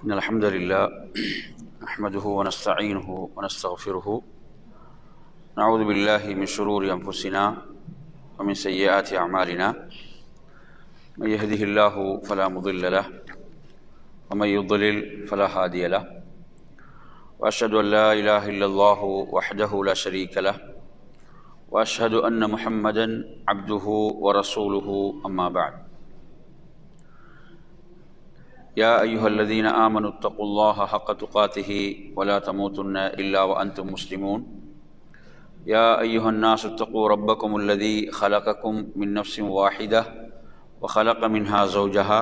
إن الحمد لله نحمده ونستعينه ونستغفره نعوذ بالله من شرور أنفسنا ومن سيئات أعمالنا من يهده الله فلا مضل له ومن يضلل فلا هادي له وأشهد أن لا إله إلا الله وحده لا شريك له وأشهد أن محمدا عبده ورسوله أما بعد يا أيها الذين آمنوا اتقوا الله حق تقاته ولا تموتن إلا وأنتم مسلمون يا أيها الناس اتقوا ربكم الذي خلقكم من نفس واحدة وخلق منها زوجها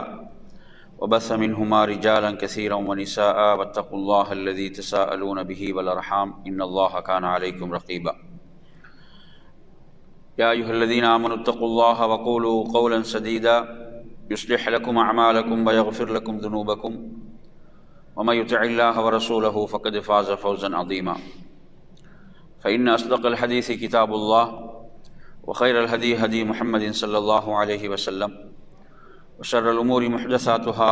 وبث منهما رجالا كثيرا ونساء واتقوا الله الذي تساءلون به والأرحام إن الله كان عليكم رقيبا يا أيها الذين آمنوا اتقوا الله وقولوا قولا سديدا يصلح لكم أعمالكم ويغفر لكم ذنوبكم ومن يطع الله ورسوله فقد فاز فوزا عظيما فإن أصدق الحديث كتاب الله وخير الهدي هدي محمد صلى الله عليه وسلم وشر الأمور محدثاتها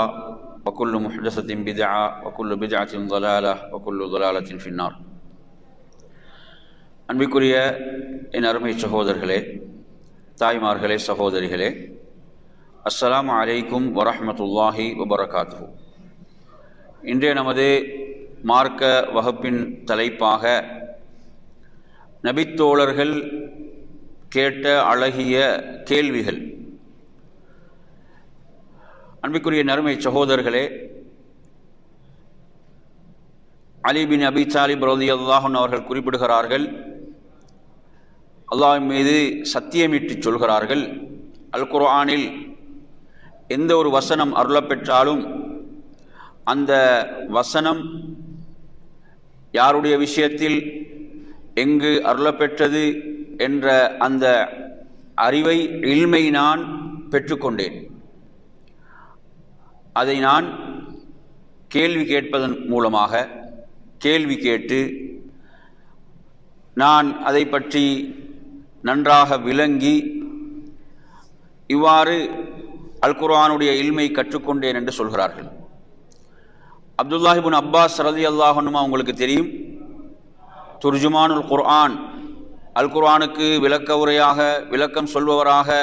وكل محدثة بدعة وكل بدعة ضلالة وكل ضلالة في النار. அன்பிற்குரிய என் அருமை சகோதரர்களே, தாய்மார்களே, சகோதரிகளே, அஸ்ஸலாமு அலைக்கும் வரஹ்மத்துல்லாஹி வபரகாத்துஹு. இன்றைய நமது மார்க்க வகுப்பின் தலைப்பாக நபித்தோழர்கள் கேட்ட அழகிய கேள்விகள். அன்பிற்குரிய நறுமை சகோதரர்களே, அலி பின் அபி தாலிப் ரலியல்லாஹு அன்ஹு அவர்கள் குறிப்பிடுகிறார்கள், அல்லாஹ் மீது சத்தியமிட்டு சொல்கிறார்கள், அல் குர்ஆனில் எந்த ஒரு வசனம் அருளப்பெற்றாலும் அந்த வசனம் யாருடைய விஷயத்தில் எங்கு அருளப்பெற்றது என்ற அந்த அறிவை, இல்மை நான் பெற்றுக்கொண்டேன். அதை நான் கேள்வி கேட்பதன் மூலமாக கேள்வி கேட்டு நான் அதை பற்றி நன்றாக விளங்கி இவ்வாறு அல் குர்ஆனுடைய இல்மை கற்றுக்கொண்டேன் என்று சொல்கிறார்கள். அப்துல்லாஹ் இப்னு அப்பாஸ் ரலியல்லாஹு அன்ஹு உங்களுக்கு தெரியும், துர்ஜுமானுல் குர்ஆன், அல் குர்ஆனுக்கு விளக்க உரையாக விளக்கம் சொல்பவராக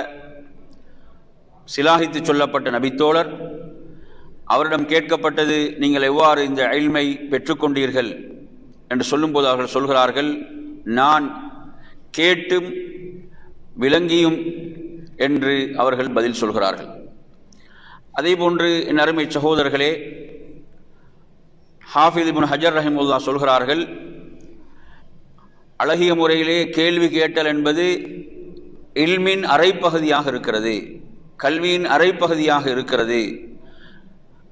சிலாகித்து சொல்லப்பட்ட நபித்தோழர். அவரிடம் கேட்கப்பட்டது, நீங்கள் எவ்வாறு இந்த இல்மை பெற்றுக்கொண்டீர்கள் என்று சொல்லும்போது அவர்கள் சொல்கிறார்கள், நான் கேட்டும் விளங்கியும் என்று அவர்கள் பதில் சொல்கிறார்கள். அதேபோன்று என் அருமை சகோதரர்களே, ஹாஃபிஸ் இப்னு ஹஜர் ரஹிமஹுல்லாஹ் சொல்கிறார்கள், அழகிய முறையிலே கேள்வி கேட்டல் என்பது இல்மின் அரைப்பகுதியாக இருக்கிறது, கல்வியின் அரைப்பகுதியாக இருக்கிறது,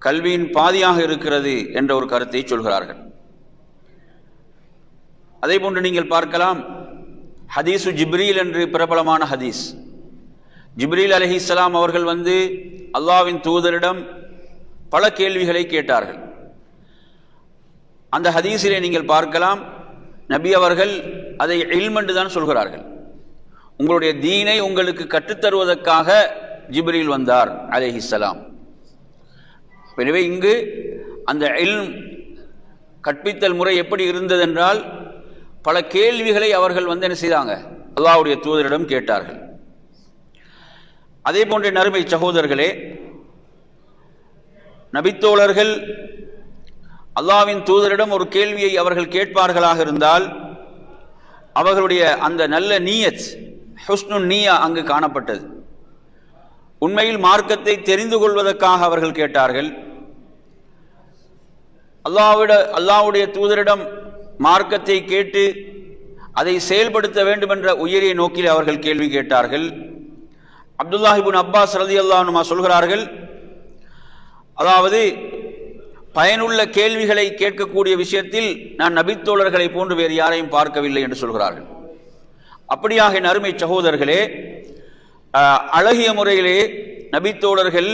கல்வியின் பாதியாக இருக்கிறது என்ற ஒரு கருத்தை சொல்கிறார்கள். அதேபோன்று நீங்கள் பார்க்கலாம், ஹதீஸு ஜிப்ரீல் என்று பிரபலமான ஹதீஸ். ஜிப்ரீல் அலைஹிஸ்ஸலாம் அவர்கள் அல்லாஹ்வின் தூதரிடம் பல கேள்விகளை கேட்டார்கள். அந்த ஹதீஸிலே நீங்கள் பார்க்கலாம், நபி அவர்கள் அதை இல்ம் என்று தான் சொல்கிறார்கள். உங்களுடைய தீனை உங்களுக்கு கற்றுத்தருவதற்காக ஜிப்ரீல் வந்தார் அலைஹிஸ்ஸலாம். எனவே இங்கு அந்த இல்ம் கற்பித்தல் முறை எப்படி இருந்ததென்றால், பல கேள்விகளை அவர்கள் என்ன செய்தாங்க, அல்லாஹ்வுடைய தூதரிடம் கேட்டார்கள். அதே போன்ற நறுமை சகோதரர்களே, நபித்தோழர்கள் அல்லாஹ்வின் தூதரிடம் ஒரு கேள்வியை அவர்கள் கேட்பார்களாக இருந்தால் அவர்களுடைய அந்த நல்ல நீயத், ஹுஸ்னுன் நிய்யா அங்கு காணப்பட்டது. உண்மையில் மார்க்கத்தை தெரிந்து கொள்வதற்காக அவர்கள் கேட்டார்கள். அல்லாஹ்வுடைய தூதரிடம் மார்க்கத்தை கேட்டு அதை செயல்படுத்த வேண்டும் என்ற உயரிய நோக்கில் அவர்கள் கேள்வி கேட்டார்கள். அப்துல்லாஹ் இப்னு அப்பாஸ் ரலியல்லாஹு அன்ஹு சொல்கிறார்கள், அதாவது பயனுள்ள கேள்விகளை கேட்கக்கூடிய விஷயத்தில் நான் நபித்தோழர்களை போன்று வேறு யாரையும் பார்க்கவில்லை என்று சொல்கிறார்கள். அப்படியாக என் அருமை சகோதரர்களே, அழகிய முறையிலே நபித்தோழர்கள்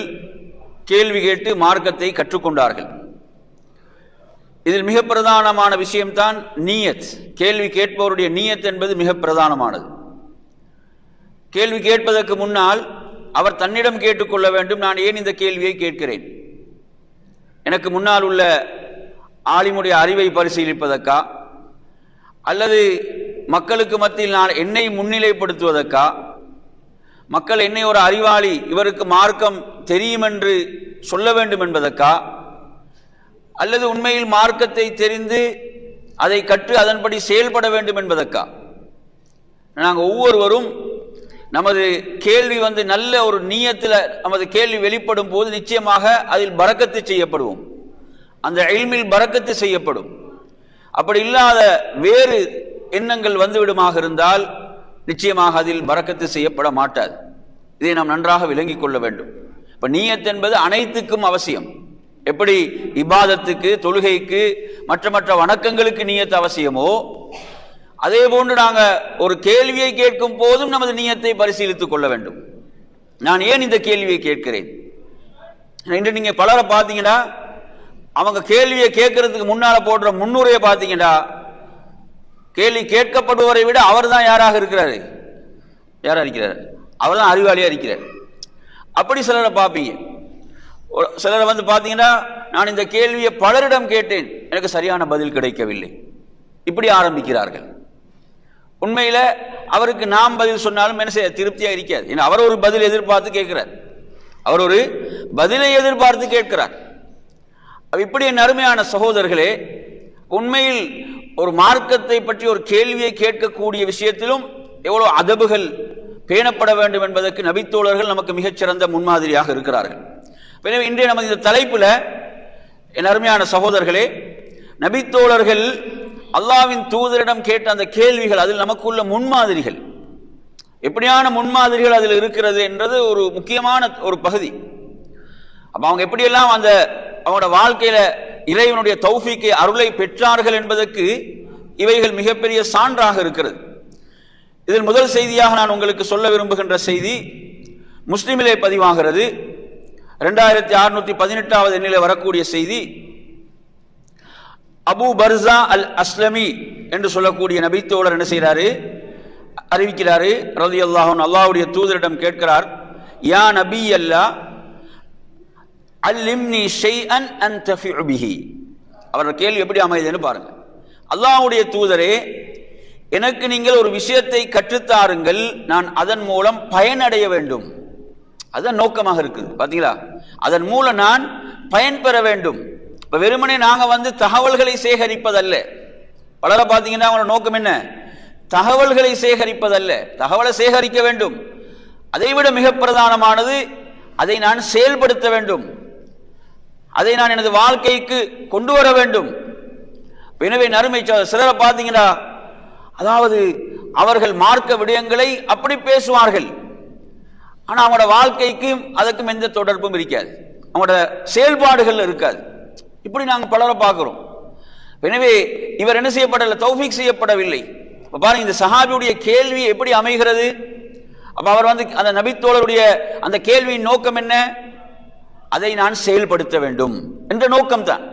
கேள்வி கேட்டு மார்க்கத்தை கற்றுக்கொண்டார்கள். இதில் மிக பிரதானமான விஷயம்தான் நீயத். கேள்வி கேட்பவருடைய நீயத் என்பது மிக பிரதானமானது. கேள்வி கேட்பதற்கு முன்னால் அவர் தன்னிடம் கேட்டுக்கொள்ள வேண்டும், நான் ஏன் இந்த கேள்வியை கேட்கிறேன் எனக்கு முன்னால் உள்ள ஆலிமுடைய அறிவை பரிசீலிப்பதற்கா, அல்லது மக்களுக்கு மத்தியில் நான் என்னை முன்னிலைப்படுத்துவதற்கா, மக்கள் என்னை ஒரு அறிவாளி, இவருக்கு மார்க்கம் தெரியும் என்று சொல்ல வேண்டும் என்பதற்கா, அல்லது உண்மையில் மார்க்கத்தை தெரிந்து அதை கற்று அதன்படி செயல்பட வேண்டும் என்பதற்கா? நாங்கள் ஒவ்வொருவரும் நமது கேள்வி நல்ல ஒரு நீயத்தில் நமது கேள்வி வெளிப்படும் போது நிச்சயமாக அதில் பரக்கத்து செய்யப்படுவோம், அந்த இல்மில் பரக்கத்து செய்யப்படும். அப்படி இல்லாத வேறு எண்ணங்கள் வந்துவிடுமாக இருந்தால் நிச்சயமாக அதில் பரக்கத்து செய்யப்பட மாட்டாது. இதை நாம் நன்றாக விளங்கிக் கொள்ள வேண்டும். இப்ப நீயத் என்பது அனைத்துக்கும் அவசியம். எப்படி இபாதத்துக்கு, தொழுகைக்கு, மற்ற வணக்கங்களுக்கு நீயத் அவசியமோ, அதே போன்று நாங்க ஒரு கேள்வியை கேட்கும் போதும் நமது நீயத்தை பரிசீலித்துக் கொள்ள வேண்டும். நான் ஏன் இந்த கேள்வியை கேட்கிறேன்? இன்று நீங்க பலரை பார்த்தீங்கன்னா அவங்க கேள்வியை கேட்கறதுக்கு முன்னால போடுற முன்னுரையை பார்த்தீங்கன்னா கேள்வி கேட்கப்படுவரை விட அவர் தான் யாராக இருக்கிறாரு, யாரா இருக்கிறார், அவர் தான் அறிவாளியா இருக்கிறார். அப்படி சிலரை பார்ப்பீங்க. சிலரை பார்த்தீங்கன்னா நான் இந்த கேள்வியை பலரிடம் கேட்டேன், எனக்கு சரியான பதில் கிடைக்கவில்லை, இப்படி ஆரம்பிக்கிறார்கள். உண்மையில அவருக்கு நாம் பதில் சொன்னாலும் என்ன செய்ய திருப்தியா இருக்காது. ஏன்னா அவர் ஒரு பதில் எதிர்பார்த்து கேட்கிறார், அவர் ஒரு பதிலை எதிர்பார்த்து கேட்கிறார். இப்படி என் அருமையான சகோதரர்களே, உண்மையில் ஒரு மார்க்கத்தை பற்றி ஒரு கேள்வியை கேட்கக்கூடிய விஷயத்திலும் எவ்வளவு அதபுகள் பேணப்பட வேண்டும் என்பதற்கு நபித்தோழர்கள் நமக்கு மிகச்சிறந்த முன்மாதிரியாக இருக்கிறார்கள். எனவே இன்றைய நமது இந்த தலைப்புல என் அருமையான சகோதரர்களே, நபித்தோழர்கள் அல்லாஹ்வின் தூதரிடம் கேட்ட அந்த கேள்விகள், அதில் நமக்குள்ள முன்மாதிரிகள், எப்படியான முன்மாதிரிகள் அதில் இருக்கிறது என்றது ஒரு முக்கியமான ஒரு பகுதி. அப்ப அவங்க எப்படியெல்லாம் அந்த அவங்களோட வாழ்க்கையில இறைவனுடைய தௌஃபீக்கை, அருளை பெற்றார்கள் என்பதற்கு இவைகள் மிகப்பெரிய சான்றாக இருக்கிறது. இதில் முதல் செய்தியாக நான் உங்களுக்கு சொல்ல விரும்புகின்ற செய்தி முஸ்லிமிலே பதிவாகிறது. 2618வது எண்ணிலே வரக்கூடிய செய்தி, அபு பர்ஸா அல் அஸ்லமி என்று சொல்லக்கூடிய நபித்தோழர் என்ன செய்கிறாரு, அறிவிக்கிறாரு ரலியல்லாஹு அன்ஹு, அல்லாஹ்வுடைய தூதரிடம் கேட்கிறார், யா நபி அல்லாஹ் அல்லிம்னி ஷைஅன் அன்தஃபிஉ பிஹி. அவரோட கேள்வி எப்படி அமைதுன்னு பாருங்க. அல்லாஹ்வுடைய தூதரே, எனக்கு நீங்கள் ஒரு விஷயத்தை கற்றுத்தாருங்கள், நான் அதன் மூலம் பயனடைய வேண்டும். அதுதான் நோக்கமாக இருக்குது. பாத்தீங்களா, அதன் மூலம் நான் பயன்பெற வேண்டும். இப்ப வெறுமனே நாங்க தகவல்களை சேகரிப்பதல்ல. பலரை பார்த்தீங்கன்னா அவங்களோட நோக்கம் என்ன, தகவல்களை சேகரிப்பதல்ல. தகவலை சேகரிக்க வேண்டும், அதைவிட மிக பிரதானமானது அதை நான் செயல்படுத்த வேண்டும், அதை நான் எனது வாழ்க்கைக்கு கொண்டு வர வேண்டும். எனவே நறுமை சிலரை பார்த்தீங்கன்னா, அதாவது அவர்கள் மார்க்க விடயங்களை அப்படி பேசுவார்கள், ஆனா அவங்களோட வாழ்க்கைக்கும் அதற்கும் எந்த தொடர்பும் இருக்காது, அவங்களோட செயல்பாடுகள் இருக்காது. இப்படி நாங்கள் பலரை பார்க்கிறோம். எனவே இவர் என்ன செய்யப்படவில்லை, தௌஃபீக் செய்யப்படவில்லை. பாருங்க, இந்த சஹாபியுடைய கேள்வி எப்படி அமைகிறது. அப்ப அவர் அந்த நபித்தோழருடைய அந்த கேள்வியின் நோக்கம் என்ன, அதை நான் செயல்படுத்த வேண்டும் என்ற நோக்கம் தான்.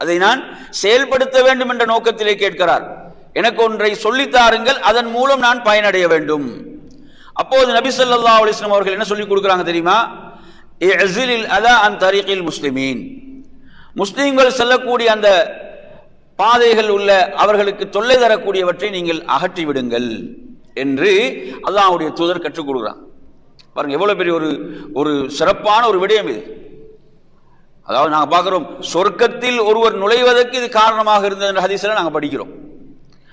அதை நான் செயல்படுத்த வேண்டும் என்ற நோக்கத்திலே கேட்கிறார். எனக்கு ஒன்றை சொல்லித்தாருங்கள், அதன் மூலம் நான் பயனடைய வேண்டும். அப்போது நபி ஸல்லல்லாஹு அலைஹி வஸல்லம் அவர்கள் என்ன சொல்லி கொடுக்குறாங்க தெரியுமா, இஅ்ஸிலில் அதா அன் தரீகில் முஸ்லிமீன், முஸ்லிம்கள் செல்லக்கூடிய அந்த பாதைகள் உள்ள அவர்களுக்கு தொல்லை தரக்கூடியவற்றை நீங்கள் அகற்றி விடுங்கள் என்று அல்லாஹ்வுடைய தூதர் கற்றுக் கொடுக்குறாங்க. பாருங்க எவ்வளவு பெரிய ஒரு சிறப்பான ஒரு விடயம் இது. அதாவது நாங்கள் பார்க்கிறோம், சொர்க்கத்தில் ஒருவர் நுழைவதற்கு இது காரணமாக இருந்தது என்ற ஹதீஸ்ல நாங்கள் படிக்கிறோம்.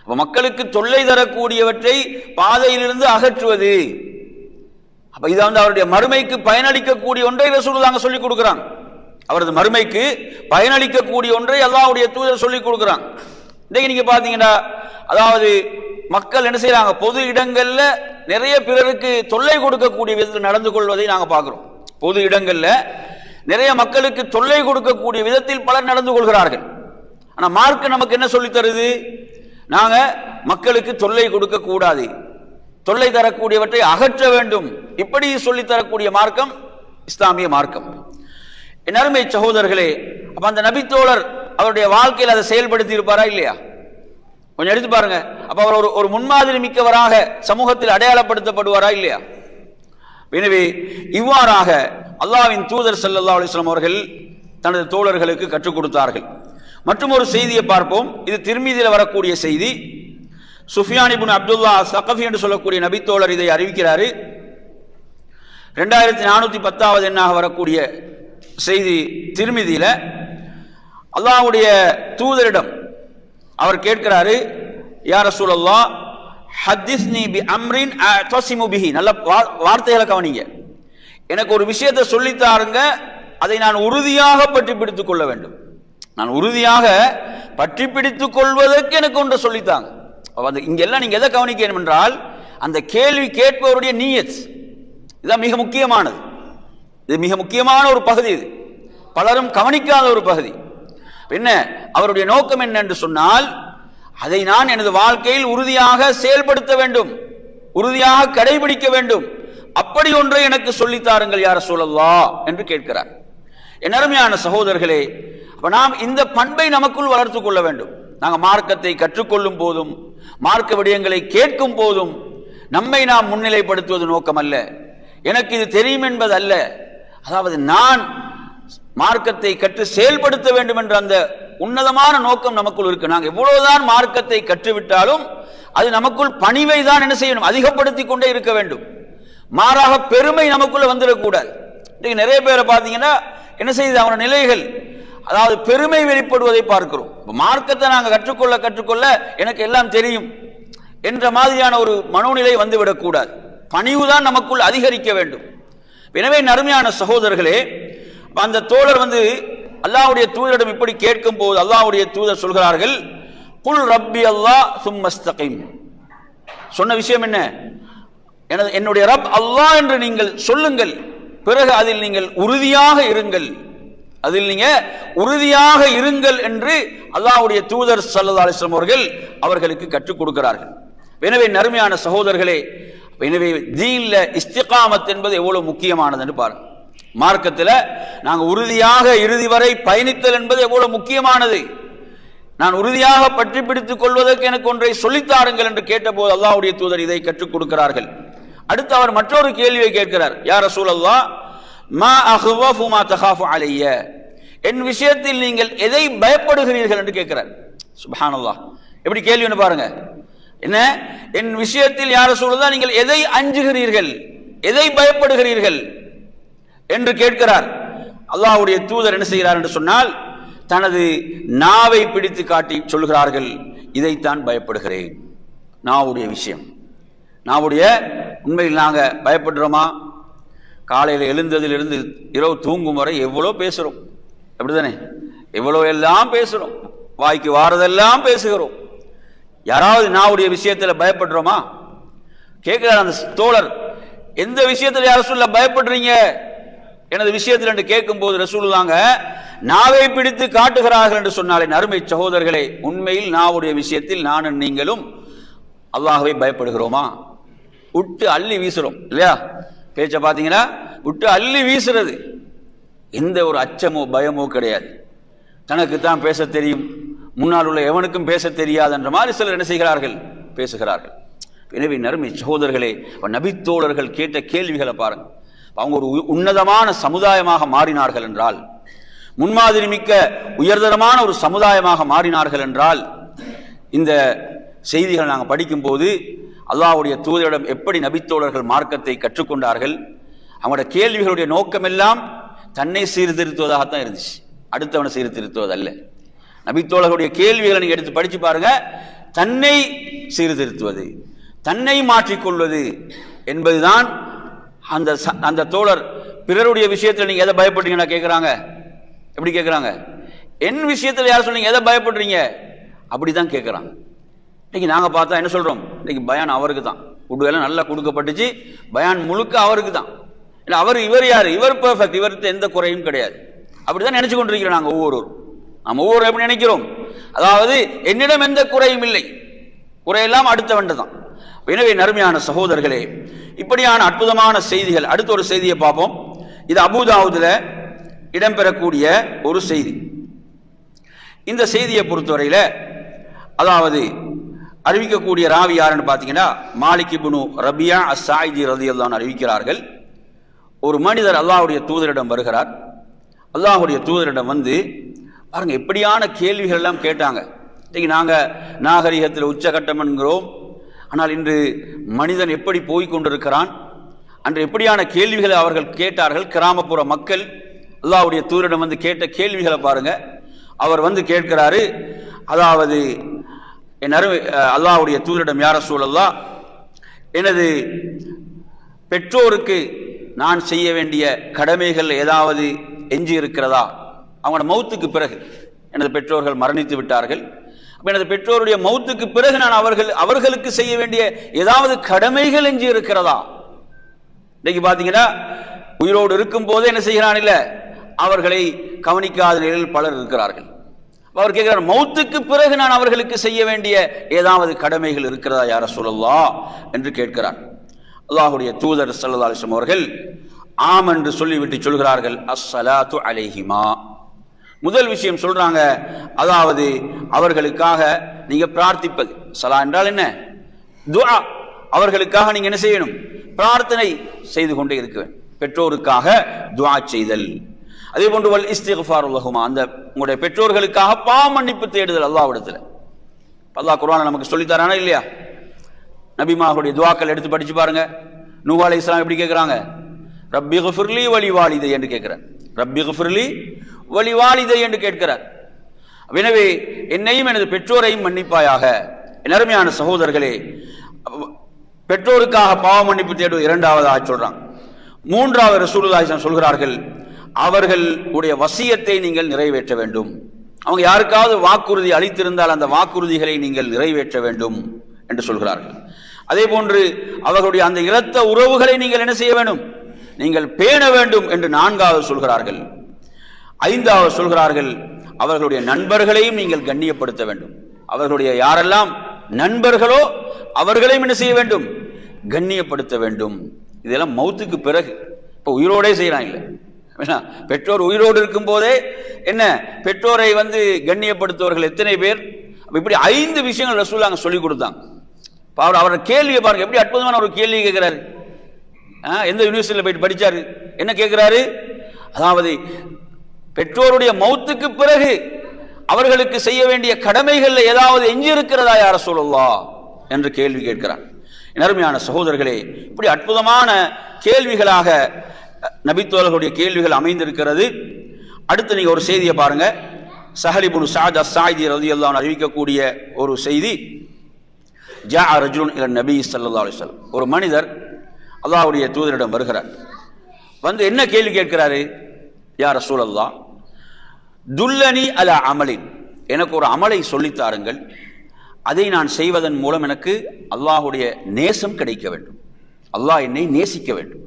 அப்ப மக்களுக்கு தொல்லை தரக்கூடியவற்றை பாதையிலிருந்து அகற்றுவது, அப்ப இது அவருடைய மறுமைக்கு பயனளிக்கக்கூடிய ஒன்றை ரசூலுல்லாஹ் சொல்லிக் கொடுக்கிறாங்க. அவரது மறுமைக்கு பயனளிக்கக்கூடிய ஒன்றை அல்லாஹ்வுடைய தூதர் சொல்லிக் கொடுக்கிறாங்க. இன்னைக்கு நீங்க பாத்தீங்கன்னா, அதாவது மக்கள் என்ன செய்யறாங்க, பொது இடங்கள்ல நிறைய பிறருக்கு தொல்லை கொடுக்கக்கூடிய விதத்தில் நடந்து கொள்வதை நாங்க பார்க்கிறோம். பொது இடங்கள்ல நிறைய மக்களுக்கு தொல்லை கொடுக்கக்கூடிய விதத்தில் பலர் நடந்து கொள்கிறார்கள். ஆனா மார்க்கம் நமக்கு என்ன சொல்லி தருது, நாங்க மக்களுக்கு தொல்லை கொடுக்க கூடாது, தொல்லை தரக்கூடியவற்றை அகற்ற வேண்டும், இப்படி சொல்லி தரக்கூடிய மார்க்கம் இஸ்லாமிய மார்க்கம். என் அருமை சகோதரர்களே, அப்ப அந்த நபித்தோழர் அவருடைய வாழ்க்கையில் அதை செயல்படுத்தி இருப்பாரா இல்லையா? கொஞ்சம் எடுத்து பாருங்க. அப்ப அவர் ஒரு முன்மாதிரி மிக்கவராக சமூகத்தில் அடையாளப்படுத்தப்படுவாரா இல்லையா? எனவே இவ்வாறாக அல்லாஹ்வின் தூதர் ஸல்லல்லாஹு அலைஹி வஸல்லம் அவர்கள் தனது தோழர்களுக்கு கற்றுக் கொடுத்தார்கள். மற்றும் ஒரு செய்தியை பார்ப்போம். இது திர்மிதியில் வரக்கூடிய செய்தி. சுஃபியான் இப்னு அப்துல்லா ஸகஃபி என்று சொல்லக்கூடிய நபித்தோழர் இதை அறிவிக்கிறாரு. 2410வது எண்ணாக வரக்கூடிய செய்தி திர்மிதியில அல்லாஹ்வுடைய தூதரிடம் அவர் கேட்கிறாரு, யா ரசூலல்லாஹ் ஹத்திஸ்னி பி அம்ரின் அத்தஸிமு பிஹி. நல்ல வார்த்தைகளை கவனிங்க. எனக்கு ஒரு விஷயத்தை சொல்லித்தாருங்க, அதை நான் உறுதியாக பற்றி பிடித்துக் கொள்ள வேண்டும். நான் உறுதியாக பற்றி பிடித்துக் கொள்வதற்கு எனக்கு ஒன்று சொல்லித்தாங்க. இங்கெல்லாம் நீங்க எதை கவனிக்கணும் என்றால், அந்த கேள்வி கேட்பவருடைய நீயத், இதுதான் மிக முக்கியமானது. இது மிக முக்கியமான ஒரு பகுதி. இது பலரும் கவனிக்காத ஒரு பகுதி. என்ன அவருடைய நோக்கம் என்ன என்று சொன்னால், அதை நான் எனது வாழ்க்கையில் உறுதியாக செயல்படுத்த வேண்டும், உறுதியாக கடைபிடிக்க வேண்டும். அப்படி ஒன்றை எனக்கு சொல்லித்தாருங்கள் யா ரசூலல்லாஹ் என்று கேட்கிறார். என் அருமையான சகோதரர்களே, அப்ப நாம் இந்த பண்பை நமக்குள் வளர்த்துக் கொள்ள வேண்டும். நாங்கள் மார்க்கத்தை கற்றுக்கொள்ளும் போதும், மார்க்க விடயங்களை கேட்கும் போதும் நம்மை நாம் முன்னிலைப்படுத்துவது நோக்கம் அல்ல, எனக்கு இது தெரியும் என்பது அல்ல. அதாவது நான் மார்க்கத்தை கற்று செயல்படுத்த வேண்டும் என்ற அந்த உன்னதமான நோக்கம் நமக்குள் இருக்கு. நாங்கள் எவ்வளவுதான் மார்க்கத்தை கற்றுவிட்டாலும் அது நமக்குள் பணிவை தான் என்ன செய்யணும், அதிகப்படுத்திக் கொண்டே இருக்க வேண்டும். மாறாக பெருமை நமக்குள்ள வந்துடக்கூடாது. இன்னைக்கு நிறைய பேரை பார்த்தீங்கன்னா என்ன செய்யுது, அவன நிலைகள், அதாவது பெருமை வெளிப்படுவதை பார்க்கிறோம். மார்க்கத்தை நாங்கள் கற்றுக்கொள்ள எனக்கு எல்லாம் தெரியும் என்ற மாதிரியான ஒரு மனோநிலை வந்துவிடக்கூடாது. பணிவுதான் நமக்குள் அதிகரிக்க வேண்டும். எனவே அருமையான சகோதரர்களே, அந்த தோழர் அல்லாஹ்வுடைய தூதரிடம் இப்படி கேட்கும் போது அல்லாஹ்வுடைய தூதர் சொல்கிறார்கள், குல் ரப்பி அல்லாஹ் சும்மஸ்தகீம். சொன்ன விஷயம் என்ன? என்னுடைய ரப் அல்லாஹ் என்று நீங்கள் சொல்லுங்கள், பிறகு அதில் நீங்கள் உறுதியாக இருங்கள், அதில் நீங்க உறுதியாக இருங்கள் என்று அல்லாஹ்வுடைய தூதர் ஸல்லல்லாஹு அலைஹி வஸல்லம் அவர்கள் அவர்களுக்கு கற்றுக் கொடுக்கிறார்கள். எனவே அருமையான சகோதரர்களே, எனவே தீன்ல இஸ்திகாமத் என்பது எவ்வளவு முக்கியமானது என்று பாருங்க. மார்க்கத்தில் நாங்கள் உறுதியாக இறுதி வரை பயணித்தல் என்பது எவ்வளவு முக்கியமானது. நான் உறுதியாக பற்றி பிடித்துக் கொள்வதற்கு எனக்கு ஒன்றை சொல்லித்தாருங்கள் என்று கேட்டபோது அல்லாஹ்வுடைய தூதர் இதை கற்றுக் கொடுக்கிறார்கள். அடுத்து அவர் மற்றொரு கேள்வியை கேட்கிறார், யா ரசூலல்லாஹ் மா அஹ்வஃபு மா தகாஃபு அலைய. என் விஷயத்தில் நீங்கள் எதை பயப்படுகிறீர்கள் என்று கேட்கிறார். சுப்ஹானல்லாஹ், எப்படி கேள்வின்னு பாருங்க. என்ன, என் விஷயத்தில் யா ரசூலல்லாஹ் நீங்கள் எதை அஞ்சுகிறீர்கள், எதை பயப்படுகிறீர்கள் என்று கேட்கிறார். அல்லாஹ்வுடைய தூதர் என்ன செய்கிறார் என்று சொன்னால், தனது நாவை பிடித்து காட்டி சொல்கிறார்கள், இதைத்தான் பயப்படுகிறேன். நாவுடைய விஷயம், நாவுடைய உண்மையில் நாங்கள் பயப்படுறோமா? காலையில் எழுந்ததிலிருந்து இரவு தூங்கும் வரை எவ்வளோ பேசுகிறோம், அப்படித்தானே? எவ்வளோ எல்லாம் பேசுகிறோம், வாய்க்கு வாரதெல்லாம் பேசுகிறோம். யாராவது நாவுடைய விஷயத்தில் பயப்படுறோமா? கேட்கிறார் அந்த தோழர், எந்த விஷயத்தில் யார சொல்ல பயப்படுறீங்க எனது விஷயத்தில் என்று கேட்கும் போது ரசூலுல்லாஹ் நாவை பிடித்து காட்டுகிறார்கள் என்று சொன்னாலே, அருமை சகோதரர்களே, உண்மையில் நாவுடைய விஷயத்தில் நானும் நீங்களும் அல்லாஹ்வை பயப்படுகிறோமா? விட்டு அள்ளி வீசுறோம் இல்லையா? பேச்ச பார்த்தீங்கன்னா விட்டு அள்ளி வீசுறது, எந்த ஒரு அச்சமோ பயமோ கிடையாது. தனக்கு தான் பேச தெரியும், முன்னால் உள்ள எவனுக்கும் பேச தெரியாது என்ற மாதிரி சிலர் என்ன செய்கிறார்கள், பேசுகிறார்கள். எனவே அருமை சகோதரர்களே, நபித்தோழர்கள் கேட்ட கேள்விகளை பாருங்க. அவங்க ஒரு உன்னதமான சமுதாயமாக மாறினார்கள் என்றால், முன்மாதிரி மிக்க உயர்தரமான ஒரு சமுதாயமாக மாறினார்கள் என்றால், இந்த செய்திகள் நாங்கள் படிக்கும் போது அல்லாஹ்வுடைய தூதரிடம் எப்படி நபித்தோழர்கள் மார்க்கத்தை கற்றுக்கொண்டார்கள், அவங்களோட கேள்விகளுடைய நோக்கம் எல்லாம் தன்னை சீர்திருத்துவதாகத்தான் இருந்துச்சு, அடுத்தவனை சீர்திருத்துவதல்ல. நபித்தோழர்களுடைய கேள்விகளை நீங்க எடுத்து படிச்சு பாருங்க, தன்னை சீர்திருத்துவது, தன்னை மாற்றிக்கொள்வது என்பதுதான். அந்த தோழர் பிறருடைய விஷயத்தில் நீங்க எதை பயப்படுறீங்கன்னா கேட்கிறாங்க. எப்படி கேட்கிறாங்க? என் விஷயத்தில் யார் சொன்னீங்க எதை பயப்படுறீங்க அப்படிதான் கேட்கிறாங்க. இன்னைக்கு நாங்க பார்த்தா என்ன சொல்றோம், இன்னைக்கு பயான் அவருக்கு தான், உடுவெல்லாம் நல்லா கொடுக்கப்பட்டுச்சு, பயான் முழுக்க அவருக்கு தான். இல்லை அவர், இவர் யாரு, இவர் பெர்ஃபெக்ட், இவருக்கு எந்த குறையும் கிடையாது, அப்படிதான் நினைச்சு கொண்டிருக்கிறோம் நாங்கள் ஒவ்வொருவரும். நாம் ஒவ்வொரு எப்படி நினைக்கிறோம், அதாவது என்னிடம் எந்த குறையும் இல்லை, குறையெல்லாம் அடுத்தவன் தான். எனவே அருமையான சகோதரர்களே, இப்படியான அற்புதமான செய்திகள். அடுத்த ஒரு செய்தியை பார்ப்போம். இது அபூதாவுதுல இடம்பெறக்கூடிய ஒரு செய்தி. இந்த செய்தியை பொறுத்தவரையில அதாவது அறிவிக்கக்கூடிய ராவி யாருன்னு பார்த்தீங்கன்னா, மாலிக் இப்னு ரபியா அஸ்-சாயிதி ரலியல்லாஹு அன்ஹு அறிவிக்கிறார்கள். ஒரு மனிதர் அல்லாஹ்வுடைய தூதரிடம் வருகிறார். அல்லாஹுடைய தூதரிடம் வந்து பாருங்க எப்படியான கேள்விகள் எல்லாம் கேட்டாங்க. இன்னைக்கு நாங்கள் நாகரிகத்தில் உச்சகட்டம் என்கிறோம், ஆனால் இன்று மனிதன் எப்படி போய்கொண்டிருக்கிறான். அன்று எப்படியான கேள்விகளை அவர்கள் கேட்டார்கள். கிராமப்புற மக்கள் அல்லாஹ்வுடைய தூதரிடம் வந்து கேட்ட கேள்விகளை பாருங்க. அவர் வந்து கேட்கிறாரு, அதாவது என் அருமை அல்லாஹ்வுடைய தூதரிடம், யா ரசூலல்லாஹ், எனது பெற்றோருக்கு நான் செய்ய வேண்டிய கடமைகள் ஏதாவது எஞ்சி இருக்கிறதா? அவங்களோட மௌத்துக்கு பிறகு எனது பெற்றோர்கள் மரணித்து விட்டார்கள். எனது பெற்றோருடைய மௌத்துக்கு பிறகு நான் அவர்களுக்கு செய்ய வேண்டிய ஏதாவது கடமைகள் எஞ்சி இருக்கிறதா? இன்னைக்கு பாத்தீங்கன்னா உயிரோடு இருக்கும் போதே என்ன செய்கிறான் இல்ல, அவர்களை கவனிக்காத நிலையில் பலர் இருக்கிறார்கள். அவர் கேட்கிறார், மௌத்துக்கு பிறகு நான் அவர்களுக்கு செய்ய வேண்டிய ஏதாவது கடமைகள் இருக்கிறதா யா ரசூலல்லாஹ் என்று கேட்கிறார். அல்லாஹ்வுடைய தூதர் ஸல்லல்லாஹு அலைஹி வஸல்லம் அவர்கள் ஆம் என்று சொல்லிவிட்டு சொல்கிறார்கள், அஸ்ஸலாத்து அலைஹிமா. முதல் விஷயம் சொல்றாங்க, அதாவது அவர்களுக்காக நீங்க பிரார்த்திப்பது. ஸலா என்றால் என்ன? துஆ. அவர்களுக்காக நீங்க என்ன செய்யணும்? பிரார்த்தனை செய்து கொண்டே இருக்க வேண்டும். பெற்றோருக்காக துஆ செய்தல். அதே போன்று வல் இஸ்திக்ஃபாரு லஹுமா, அந்த உங்களுடைய பெற்றோர்களுக்காக பாவ மன்னிப்பு தேடுதல் அல்லாஹ்விடத்தில். அல்லாஹ் குர்ஆனை நமக்கு சொல்லி தரானா இல்லையா? நபிமார்களுடைய துஆக்கள் எடுத்து படிச்சு பாருங்க. நூஹ் அலைஹிஸ்ஸலாம் எப்படி கேட்கிறாங்க? ரப்பி கிஃபிர்லி வலி வாலிதை என்று கேட்கிறார். ரப்பி கிஃபிர்லி வலி வாலிதை என்று கேட்கிறார். எனவே என்னையும் எனது பெற்றோரையும் மன்னிப்பாயாக. என் அருமையான சகோதரர்களே, பெற்றோருக்காக பாவ மன்னிப்பு தேடுவது இரண்டாவதாக சொல்றாங்க. மூன்றாவது ரசூலுல்லாஹி ஸல்லல்லாஹு அலைஹி வஸல்லம் சொல்கிறார்கள், அவர்களுடைய வசியத்தை நீங்கள் நிறைவேற்ற வேண்டும். அவங்க யாருக்காவது வாக்குறுதி அளித்திருந்தால் அந்த வாக்குறுதிகளை நீங்கள் நிறைவேற்ற வேண்டும் என்று சொல்கிறார்கள். அதே போன்று அவர்களுடைய அந்த இரத்த உறவுகளை நீங்கள் என்ன செய்ய வேண்டும்? நீங்கள் பேண வேண்டும் என்று நான்காவது சொல்கிறார்கள். ஐந்தாவது சொல்கிறார்கள், அவர்களுடைய நண்பர்களையும் நீங்கள் கண்ணியப்படுத்த வேண்டும். அவர்களுடைய யாரெல்லாம் நண்பர்களோ அவர்களையும் என்ன செய்ய வேண்டும்? கண்ணியப்படுத்த வேண்டும். இதெல்லாம் மௌத்துக்கு பிறகு. இப்போ உயிரோடே செய்யறாங்க இல்லை, பெற்றோர் உயிரோடு இருக்கும் போதே என்ன பெற்றோரை வந்து கண்ணியப்படுத்துவர்கள் எத்தனை பேர்? இப்படி 5 விஷயங்கள் ரசூலுல்லாஹ் சொல்லிக் கொடுத்தாங்க. அவரோட கேள்வியை பாருங்க, எப்படி அற்புதமான ஒரு கேள்வி கேட்கிறாரு. எந்த யூனிவர்சிட்டியில் போயிட்டு படிச்சாரு? என்ன கேட்கிறாரு? அதாவது பெற்றோருடைய மௌத்துக்கு பிறகு அவர்களுக்கு செய்ய வேண்டிய கடமைகள் ஏதாவது எஞ்சி இருக்கிறதா யா ரசூலுல்லாஹ் என்று கேள்வி கேட்கிறார். என் அருமையான சகோதரர்களே, இப்படி அற்புதமான கேள்விகளாக நபித்தோழர்களுடைய கேள்விகள் அமைந்திருக்கிறது. அடுத்து நீங்க ஒரு செய்தியை பாருங்க. ஸஹல் இப்னு ஸஅத் அஸ்-ஸாயிதி ரலியல்லாஹு அன்ஹு அறிவிக்கக்கூடிய ஒரு செய்தி. ஜாஅ ரஜுலுன் இல நபி ஸல்லல்லாஹு அலைஹி வஸல்லம், ஒரு மனிதர் அல்லாஹ்வுடைய தூதரிடம் வருகிறார். வந்து என்ன கேள்வி கேட்கிறாரு? யா ரசூலல்லாஹ், துல்லனி அலா அமலின், எனக்கு ஒரு அமலை சொல்லித்தாருங்கள், அதை நான் செய்வதன் மூலம் எனக்கு அல்லாஹ்வுடைய நேசம் கிடைக்க வேண்டும், அல்லாஹ் என்னை நேசிக்க வேண்டும்,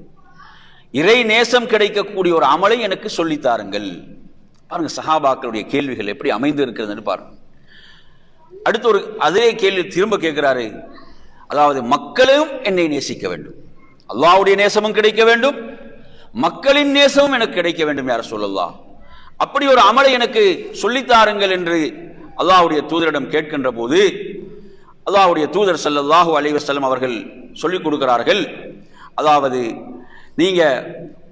இறை நேசம் கிடைக்கக்கூடிய ஒரு அமலை எனக்கு சொல்லித்தாருங்கள். பாருங்க சஹாபாக்களுடைய கேள்விகள் எப்படி அமைந்து இருக்கிறதுன்னு பாருங்க. அடுத்து ஒரு அதே கேள்வி திரும்ப கேட்கிறாரு, அதாவது மக்களும் என்னை நேசிக்க வேண்டும், அல்லாஹ்வுடைய நேசமும் கிடைக்க வேண்டும், மக்களின் நேசமும் எனக்கு கிடைக்க வேண்டும் யா ரசூலல்லாஹ், அப்படி ஒரு அமலை எனக்கு சொல்லித்தாருங்கள் என்று அல்லாஹ்வுடைய தூதரிடம் கேட்கின்ற போது அல்லாஹ்வுடைய தூதர் ஸல்லல்லாஹு அலைஹி வஸல்லம் அவர்கள் சொல்லிக் கொடுக்கிறார்கள், அதாவது நீங்க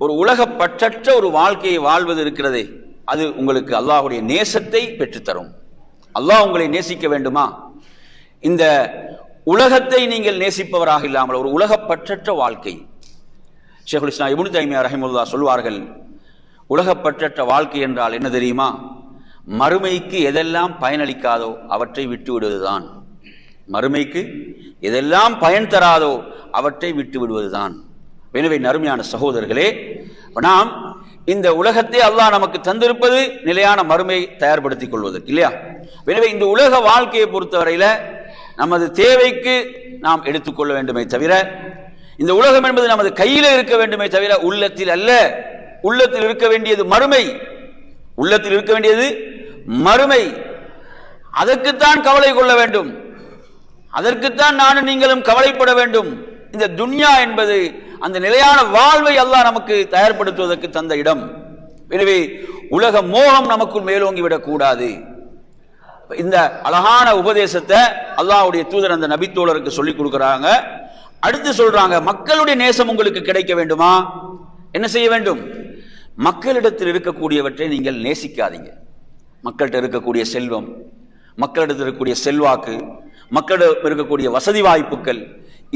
ஒரு உலகப்பற்றற்ற ஒரு வாழ்க்கையை வாழ்வது இருக்கிறதே, அது உங்களுக்கு அல்லாஹ்வுடைய நேசத்தை பெற்றுத்தரும். அல்லாஹ் உங்களை நேசிக்க வேண்டுமா? இந்த உலகத்தை நீங்கள் நேசிப்பவராக இல்லாமல் ஒரு உலகப்பற்றற்ற வாழ்க்கை. ஷேகுல் இஸ்லாம் இப்னு தைமியா ரஹிமஹுல்லாஹ் சொல்வார்கள், உலகப்பற்றற்ற வாழ்க்கை என்றால் என்ன தெரியுமா? மறுமைக்கு எதெல்லாம் பயனளிக்காதோ அவற்றை விட்டு விடுவதுதான். மறுமைக்கு எதெல்லாம் பயன் தராதோ அவற்றை விட்டு விடுவதுதான். எனவே நறுமையான சகோதரர்களே, நாம் இந்த உலகத்தை அல்லாஹ் நமக்கு தந்திருப்பது நிலையான மறுமை தயார்படுத்திக் கொள்வதற்கு இல்லையா? எனவே இந்த உலக வாழ்க்கையை பொறுத்தவரையில நமது தேவைக்கு நாம் எடுத்துக்கொள்ள வேண்டுமே தவிர, இந்த உலகம் என்பது நமது கையில இருக்க வேண்டுமே தவிர உள்ளத்தில் அல்ல. உள்ளத்தில் இருக்க வேண்டியது மறுமை, உள்ளத்தில் இருக்க வேண்டியது மறுமை. அதற்குத்தான் கவலை கொள்ள வேண்டும், அதற்குத்தான் நானும் நீங்களும் கவலைப்பட வேண்டும். இந்த துன்யா என்பது அந்த நிலையான வாழ்வை அல்லாஹ் நமக்கு தயார்படுத்துவதற்கு தந்த இடம். எனவே உலக மோகம் நமக்குள் மேலோங்கிவிடக் கூடாது. இந்த அழகான உபதேசத்தை அல்லாஹ்வுடைய தூதர் அந்த நபித்தோழருக்கு சொல்லிக் கொடுக்கிறாங்க. அடுத்து சொல்றாங்க, மக்களுடைய நேசம் உங்களுக்கு கிடைக்க வேண்டுமா? என்ன செய்ய வேண்டும்? மக்களிடத்தில் இருக்கக்கூடியவற்றை நீங்கள் நேசிக்காதீங்க. மக்கள்கிட்ட இருக்கக்கூடிய செல்வம், மக்களிடத்தில் இருக்கக்கூடிய செல்வாக்கு, மக்களிடம் இருக்கக்கூடிய வசதி வாய்ப்புகள்,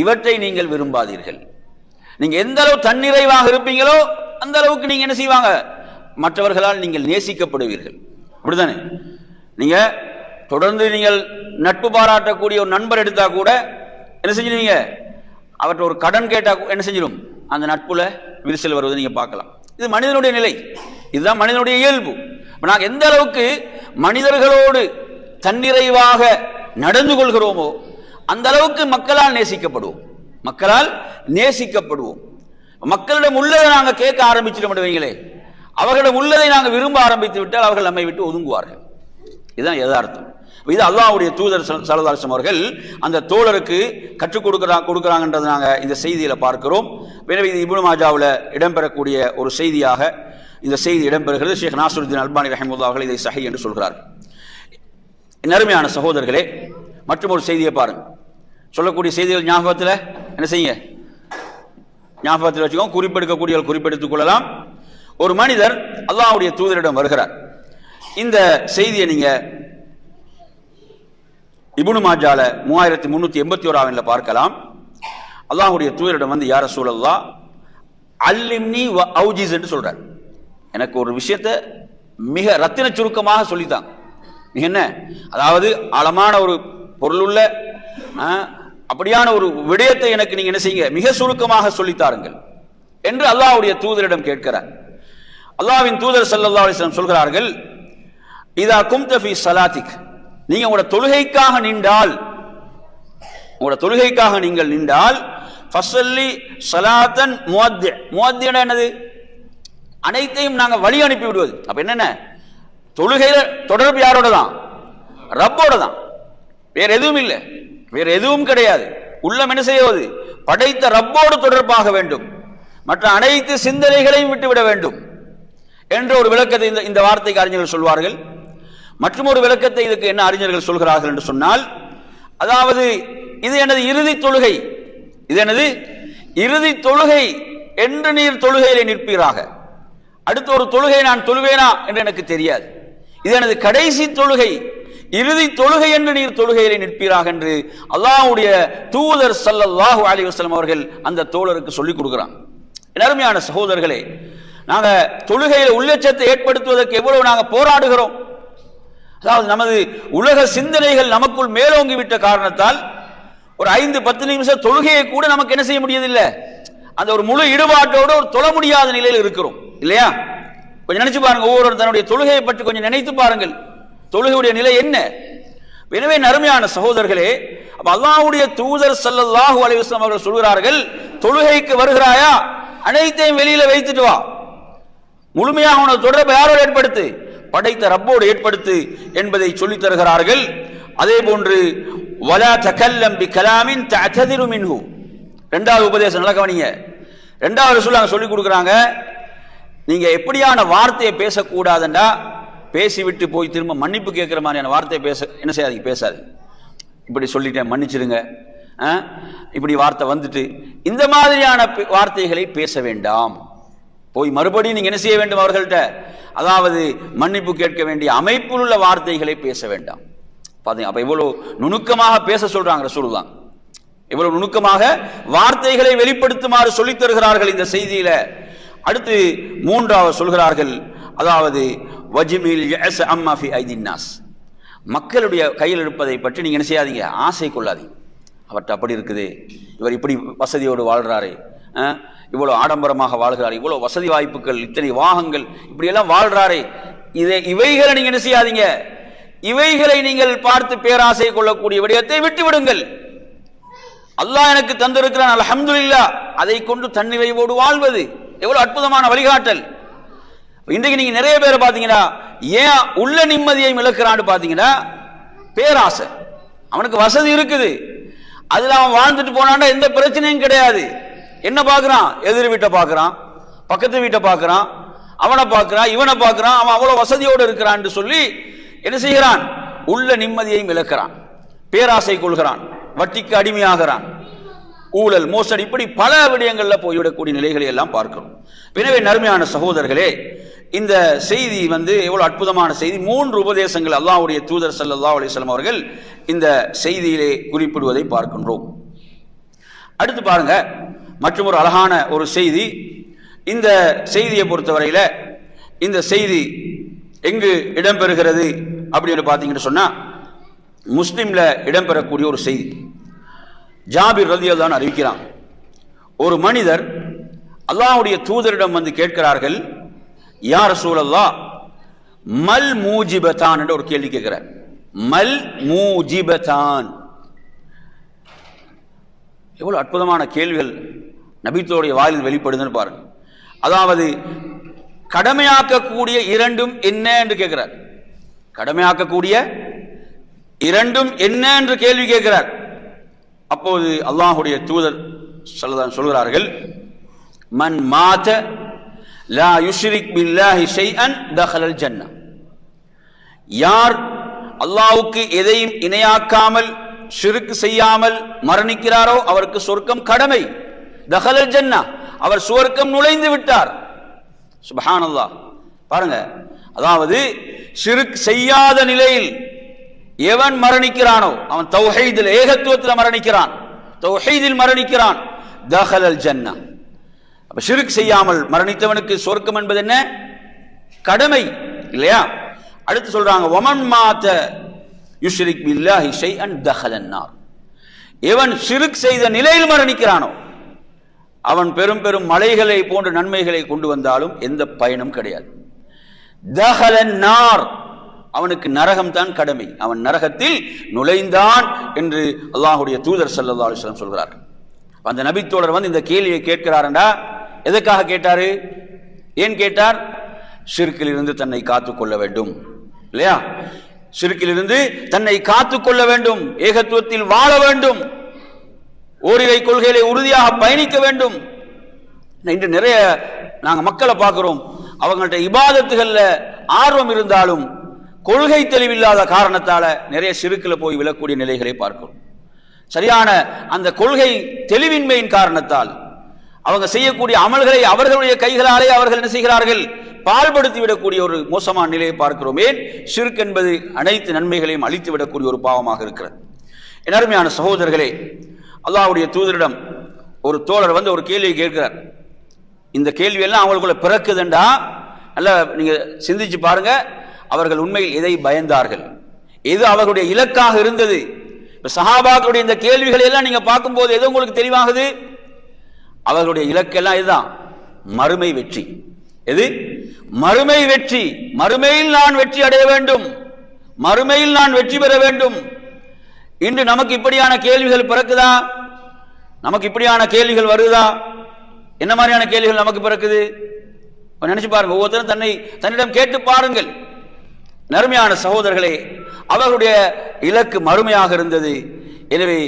இவற்றை நீங்கள் விரும்பாதீர்கள். நீங்க எந்த அளவு தன்னிறைவாக இருப்பீங்களோ அந்த அளவுக்கு நீங்க என்ன செய்வாங்க, மற்றவர்களால் நீங்கள் நேசிக்கப்படுவீர்கள். அப்படித்தானே? நீங்க தொடர்ந்து நீங்கள் நட்பு பாராட்டக்கூடிய ஒரு நண்பர் எடுத்தா கூட என்ன செஞ்சிருவீங்க, அவற்றை ஒரு கடன் கேட்டா என்ன செஞ்சிடும், அந்த நட்புல விரிசல் வருவதை நீங்க பார்க்கலாம். இது மனிதனுடைய நிலை, இதுதான் மனிதனுடைய இயல்பு. நாங்கள் எந்த அளவுக்கு மனிதர்களோடு தன்னிறைவாக நடந்து கொள்கிறோமோ அந்த அளவுக்கு மக்களால் நேசிக்கப்படுவோம், மக்களால் நேசிக்கப்படுவோம். மக்களிடம் உள்ளதை நாங்கள் கேட்க ஆரம்பிச்சிட முடியுங்களே, அவர்களிடம் உள்ளதை நாங்கள் விரும்ப ஆரம்பித்து விட்டால் அவர்கள் நம்மை விட்டு ஒதுங்குவார்கள். இதுதான் யதார்த்தம். இது அல்லாஹ்வுடைய தூதர் ஸல்லல்லாஹு அலைஹி வஸல்லம் அவர்கள் அந்த தோழருக்கு கற்றுக் கொடுக்குறாங்கன்றது நாங்கள் இந்த செய்தியில பார்க்கிறோம். எனவே இது இப்னு மாஜாவில் இடம்பெறக்கூடிய ஒரு செய்தியாக இந்த செய்தி இடம்பெறுகிறது. ஷேக் நாசருத்தீன் அல்பானி ரஹிமஹுல்லாஹ் அவர்கள் இதை சஹீஹ் என்று சொல்கிறார்கள். அருமையான சகோதரர்களே, மற்றும் ஒரு செய்தியை பாருங்க. சொல்லக்கூடிய செய்திகள் ஞாபகத்தில் என்ன செய்யுங்க, ஞாபகத்தில் வச்சுக்கோங்க. குறிப்பெடுக்கக்கூடிய குறிப்பெடுத்துக் கொள்ளலாம். ஒரு மனிதர் அல்லாஹ்வுடைய தூதரிடம் வருகிறார். இந்த செய்தியை நீங்க இப்னு மாஜால 3381 பார்க்கலாம். அல்லாஹ்வுடைய தூதரிடம் வந்து யா ரசூலல்லாஹ் அல்லிம்னி வ அவுஜிஸ் என்று சொல்றார். எனக்கு ஒரு விஷயத்தை மிக ரத்தின சுருக்கமாக சொல்லித்தாங்க. என்ன, அதாவது ஆழமான ஒரு பொருளுள்ள அப்படியான ஒரு விடயத்தை எனக்கு நீங்க என்ன செய்யுங்க, மிக சுருக்கமாக சொல்லித்தாருங்கள் என்று அல்லாஹ்வுடைய தூதரிடம் கேட்கிறார். அல்லாஹ்வின் தூதர் ஸல்லல்லாஹு அலைஹி வஸல்லம் சொல்கிறார்கள், இதா கும்த ஃபீ ஸலாத்திக், நீங்க உங்களோட தொழுகைக்காக நின்றால், உங்களோட தொழுகைக்காக நீங்கள் நின்றால், ஃபஸல்லி ஸலாத்தன் முஅத்தி, முஅத்தினா என்னது, அனைத்தையும் நாங்கள் வழி அனுப்பி விடுவது. அப்ப என்னென்ன, தொழுகையில தொடர்பு யாரோட தான், ரப்போட தான், வேற எதுவும் இல்லை, வேற எதுவும் கிடையாது. உள்ளம் என்ன செய்வது, படைத்த ரப்போடு தொடர்பாக வேண்டும், மற்ற அனைத்து சிந்தனைகளையும் விட்டுவிட வேண்டும் என்ற ஒரு விளக்கத்தை இந்த வார்த்தைக்கு அறிஞர்கள் சொல்வார்கள். மற்றும் ஒரு விளக்கத்தை இதுக்கு என்ன அறிஞர்கள் சொல்கிறார்கள் என்று சொன்னால், அதாவது இது எனது இறுதி தொழுகை, இது எனது இறுதி தொழுகை என்று நீர் தொழுகையிலே நிற்பீராக, அடுத்த ஒரு தொழுகை நான் தொழுவேனா என்று எனக்கு தெரியாது, இது எனது கடைசி தொழுகை, இறுதி தொழுகை என்று நீர் தொழுகையிலே நிற்பீராக என்று அல்லாஹ்வுடைய தூதர் ஸல்லல்லாஹு அலைஹி வஸல்லம் அவர்கள் அந்த தோழருக்கு சொல்லிக் கொடுக்கிறாங்க. அருமையான சகோதரர்களே, நாங்க தொழுகையில உள்ளச்சத்தை ஏற்படுத்துவதற்கு எவ்வளவு நாங்க போராடுகிறோம். அதாவது நமது உலக சிந்தனைகள் நமக்குள் மேலோங்கி விட்ட காரணத்தால் ஒரு 5-10 நிமிஷம் தொழுகையை கூட நமக்கு என்ன செய்ய முடியதில்லை, அந்த ஒரு முழு ஈடுபாட்டோடு ஒரு தொழ முடியாத நிலையில் இருக்கிறோம் இல்லையா? கொஞ்சம் நினைச்சு பாருங்க, ஒவ்வொரு தன்னுடைய தொழுகையை பற்றி கொஞ்சம் நினைத்து பாருங்கள், தொழுகையுடைய நிலை என்ன. எனவே அருமையான சகோதரர்களே, அப்ப அல்லாஹ்வுடைய தூதர் ஸல்லல்லாஹு அலைஹி வஸல்லம் அவர்கள் சொல்கிறார்கள், தொழுகைக்கு வருகிறாயா, அனைத்தையும் வெளியில வைத்துட்டு வா, முழுமையாக உனது தொடர்பை யாரோடு ஏற்படுத்து, படைத்த ரப்போடு ஏற்படுத்து என்பதை சொல்லித் தருகிறார்கள். அதே போன்று வலா தகல்லம் பிகலாமின் தஅததிரு மின்ஹு, இரண்டாவது உபதேசம் நல்லா கவனிங்க. இரண்டாவது சொல்லிக் கொடுக்குறாங்க, நீங்க எப்படியான வார்த்தையை பேசக்கூடாதுண்டா, பேசிவிட்டு போய் திரும்ப மன்னிப்பு கேட்கிற மாதிரியான வார்த்தையை பேச என்ன செய்யாதீங்க, பேசாது. இப்படி சொல்லிட்டேன் மன்னிச்சிடுங்க, இப்படி வார்த்தை வந்துட்டு இந்த மாதிரியான வார்த்தைகளை பேச வேண்டாம். போய் மறுபடியும் நீங்க என்ன செய்ய வேண்டும் அவர்கள்ட்ட, அதாவது மன்னிப்பு கேட்க வேண்டிய அமைப்பில் உள்ள வார்த்தைகளை பேச வேண்டாம். பாத்தீங்க, அப்ப இவ்வளவு நுணுக்கமாக பேச சொல்றாங்க ரசூலுல்லாஹ், இவ்வளவு நுணுக்கமாக வார்த்தைகளை வெளிப்படுத்துமாறு சொல்லித் தருகிறார்கள் இந்த செய்தியில. அடுத்து மூன்றாவது சொல்கிறார்கள், அதாவது வஜ்மில் யஅஸ் அம்மா ஃபி ஐதின் நாஸ், மக்களுடைய கையில் இருப்பதை பற்றி நீங்க என்ன செய்யாதீங்க, ஆசை கொள்ளாதீங்க. அவர்கிட்ட அப்படி இருக்குது, இவர் இப்படி வசதியோடு வாழ்றாரு, இவ்வளவு ஆடம்பரமாக வாழ்கிறார், இவ்வளவு வசதி வாய்ப்புகள், இத்தனை வாகங்கள், இப்படி எல்லாம் வாழ்றாரே, இவைகளை நீங்க என்ன செய்யாதீங்க, இவைகளை நீங்கள் பார்த்து பேராசை கொள்ளக்கூடிய விடயத்தை விட்டு விடுங்கள். அல்லாஹ் எனக்கு தந்திருக்கிறான் அல்ஹம்துலில்லாஹ், அதை கொண்டு தன்னிறைவோடு வாழ்வது எவ்வளவு அற்புதமான வழிகாட்டல். இன்றைக்கு நீங்க நிறைய பேரை பாத்தீங்கன்னா ஏன் உள்ள நிம்மதியை இழக்கிறான்னு பாத்தீங்கன்னா பேராசை. அவனுக்கு வசதி இருக்குது, அதுல அவன் வாழ்ந்துட்டு போனான்னா எந்த பிரச்சனையும் கிடையாது. என்ன பார்க்கிறான், எதிர் வீட்டை பார்க்கிறான், பக்கத்து வீட்டை பார்க்கிறான், அவனை பார்க்கிறான், இவனை பார்க்கிறான், அவன் அவ்வளவு வசதியோடு இருக்கிறான் சொல்லி என்ன செய்கிறான், உள்ள நிம்மதியையும் இழக்கிறான், பேராசை கொள்கிறான், வட்டிக்கு அடிமையாகிறான். ஊழல், மோசடி, இப்படி பல விடயங்கள்ல போய்விடக்கூடிய நிலைகளை எல்லாம் பார்க்கிறோம். எனவே நறுமையான சகோதரர்களே, இந்த செய்தி எவ்வளவு அற்புதமான செய்தி. 3 உபதேசங்கள் அல்லாஹ்வுடைய தூதர் ஸல்லல்லாஹு அலைஹி வஸல்லம் அவர்கள் இந்த செய்தியிலே குறிப்பிடுவதை பார்க்கின்றோம். அடுத்து பாருங்க, மற்றும் ஒரு அழகான ஒரு செய்தி. இந்த செய்தியை பொறுத்தவரையில இந்த செய்தி எங்கு இடம்பெறுகிறது அப்படின்னு பார்த்தீங்கன்னு சொன்னா, முஸ்லிம்ல இடம்பெறக்கூடிய ஒரு செய்தி. ஜாபிர் ரலியல்லாஹு அன்ஹு அறிவிக்கிறான், ஒரு மனிதர் அல்லாஹ்வுடைய தூதரிடம் கேட்கிறார்கள், யா ரசூலல்லாஹ், மல் மூஜிபதான் என்ற ஒரு கேள்வி கேட்கிறார். மல் மூஜிபதான், எவ்வளவு அற்புதமான கேள்விகள் நபித்தோடைய வாயில் வெளிப்படுதுன்னு பாருங்க. அதாவது கடமையாக்கக்கூடிய இரண்டும் என்ன என்று கேட்கிறார். கடமையாக்கக்கூடிய இரண்டும் என்ன என்று கேள்வி கேட்கிறார். அப்போது அல்லாஹ்வுடைய தூதர் சொல்கிறார்கள், மன் மாத லா யுஷ்ரிக் பில்லாஹி ஷைஅன் தஹலல் ஜன்னah, யார் அல்லாஹ்வுக்கு எதையும் இணையாக்காமல் ஷிர்க் செய்யாமல் மரணிக்கிறாரோ அவருக்கு சொர்க்கம் கடமை. தஹலல் ஜன்னah, அவர் சுவர்க்கம் நுழைந்து விட்டார். சுப்ஹானல்லாஹ். பாருங்க, அதாவது ஷிர்க் செய்யாத நிலையில் எவன் மரணிக்கிறானோ அவன் தௌஹீதில், ஏகத்துவத்தில் மரணிக்கிறான், தௌஹீதில் மரணிக்கிறான். தஹலல் ஜன்னah. அப்ப ஷிர்க் செய்யாமல் மரணித்தவனுக்கு சொர்க்கம் என்பது என்ன? கடமை இல்லையா? அடுத்து சொல்றாங்க, வமன் மாத யுஷ்ரிக் பில்லாஹி ஷைஅன் தஹலன் நார், எவன் ஷிர்க் செய்த நிலையில் மரணிக்கிறானோ அவன் பெரும் பெரும் மலைகளை போன்ற நன்மைகளை கொண்டு வந்தாலும் எந்த பயனும் கிடையாது. தஹலன் நார், அவனுக்கு நரகம் தான் கடமை, அவன் நரகத்தில் நுழைந்தான் என்று அல்லாஹ்வுடைய தூதர் ஸல்லல்லாஹு அலைஹி வஸல்லம் சொல்கிறார். அந்த நபித்தோழர் இந்த கேள்வியை கேட்கிறாரண்டா, எதற்காக கேட்டாரு? ஏன் கேட்டார்? ஷிர்கில் இருந்து தன்னை காத்துக் கொள்ள வேண்டும் இல்லையா? ஷிர்கில் இருந்து தன்னை காத்துக் கொள்ள வேண்டும், ஏகத்துவத்தில் வாழ வேண்டும், ஓரிரை கொள்கைகளை உறுதியாக பயணிக்க வேண்டும். இன்று நிறைய நாங்க மக்களை பார்க்கிறோம், அவங்கள்ட்ட இபாதத்துகள்ல ஆர்வம் இருந்தாலும் கொள்கை தெளிவில்லாத காரணத்தால நிறைய ஷிர்கில் போய் விழக்கூடிய நிலைகளை பார்க்கிறோம். சரியான அந்த கொள்கை தெளிவின்மையின் காரணத்தால் அவங்க செய்யக்கூடிய அமல்களை அவர்களுடைய கைகளாலே அவர்கள் என்ன செய்கிறார்கள்? பால்படுத்தி விடக்கூடிய ஒரு மோசமான நிலையை பார்க்கிறோம். ஏன்? ஷிர்க் என்பது அனைத்து நன்மைகளையும் அழித்து விடக்கூடிய ஒரு பாவமாக இருக்கிறது. என் அருமையான சகோதரர்களே, அல்லாஹ்வுடைய தூதரிடம் ஒரு தோழர் ஒரு கேள்வியை கேட்கிறார். இந்த கேள்வி எல்லாம் அவங்களுக்குள்ள பிறக்குதுண்டா நல்லா நீங்க சிந்திச்சு பாருங்க. அவர்கள் உண்மையில் எதை பயந்தார்கள், எது அவர்களுடைய இலக்காக இருந்தது? சஹாபாக்களுடைய இந்த கேள்விகளை எல்லாம் நீங்க பார்க்கும்போது எது உங்களுக்கு தெளிவாகுது? அவர்களுடைய இலக்கெல்லாம் இதுதான், மறுமை வெற்றி. எது? மறுமை வெற்றி. மறுமையில் நான் வெற்றி அடைய வேண்டும், மறுமையில் நான் வெற்றி பெற வேண்டும். இன்று நமக்கு இப்படியான கேள்விகள் பிறக்குதா? நமக்கு இப்படியான கேள்விகள் வருதா? என்ன மாதிரியான கேள்விகள் நமக்கு பிறக்குது? நினைச்சு பாருங்க. ஒவ்வொருத்தரும் தன்னிடம் கேட்டு பாருங்கள். நறுமையான சகோதரர்களே, அவர்களுடைய இலக்கு மறுமையாக இருந்தது. எனவே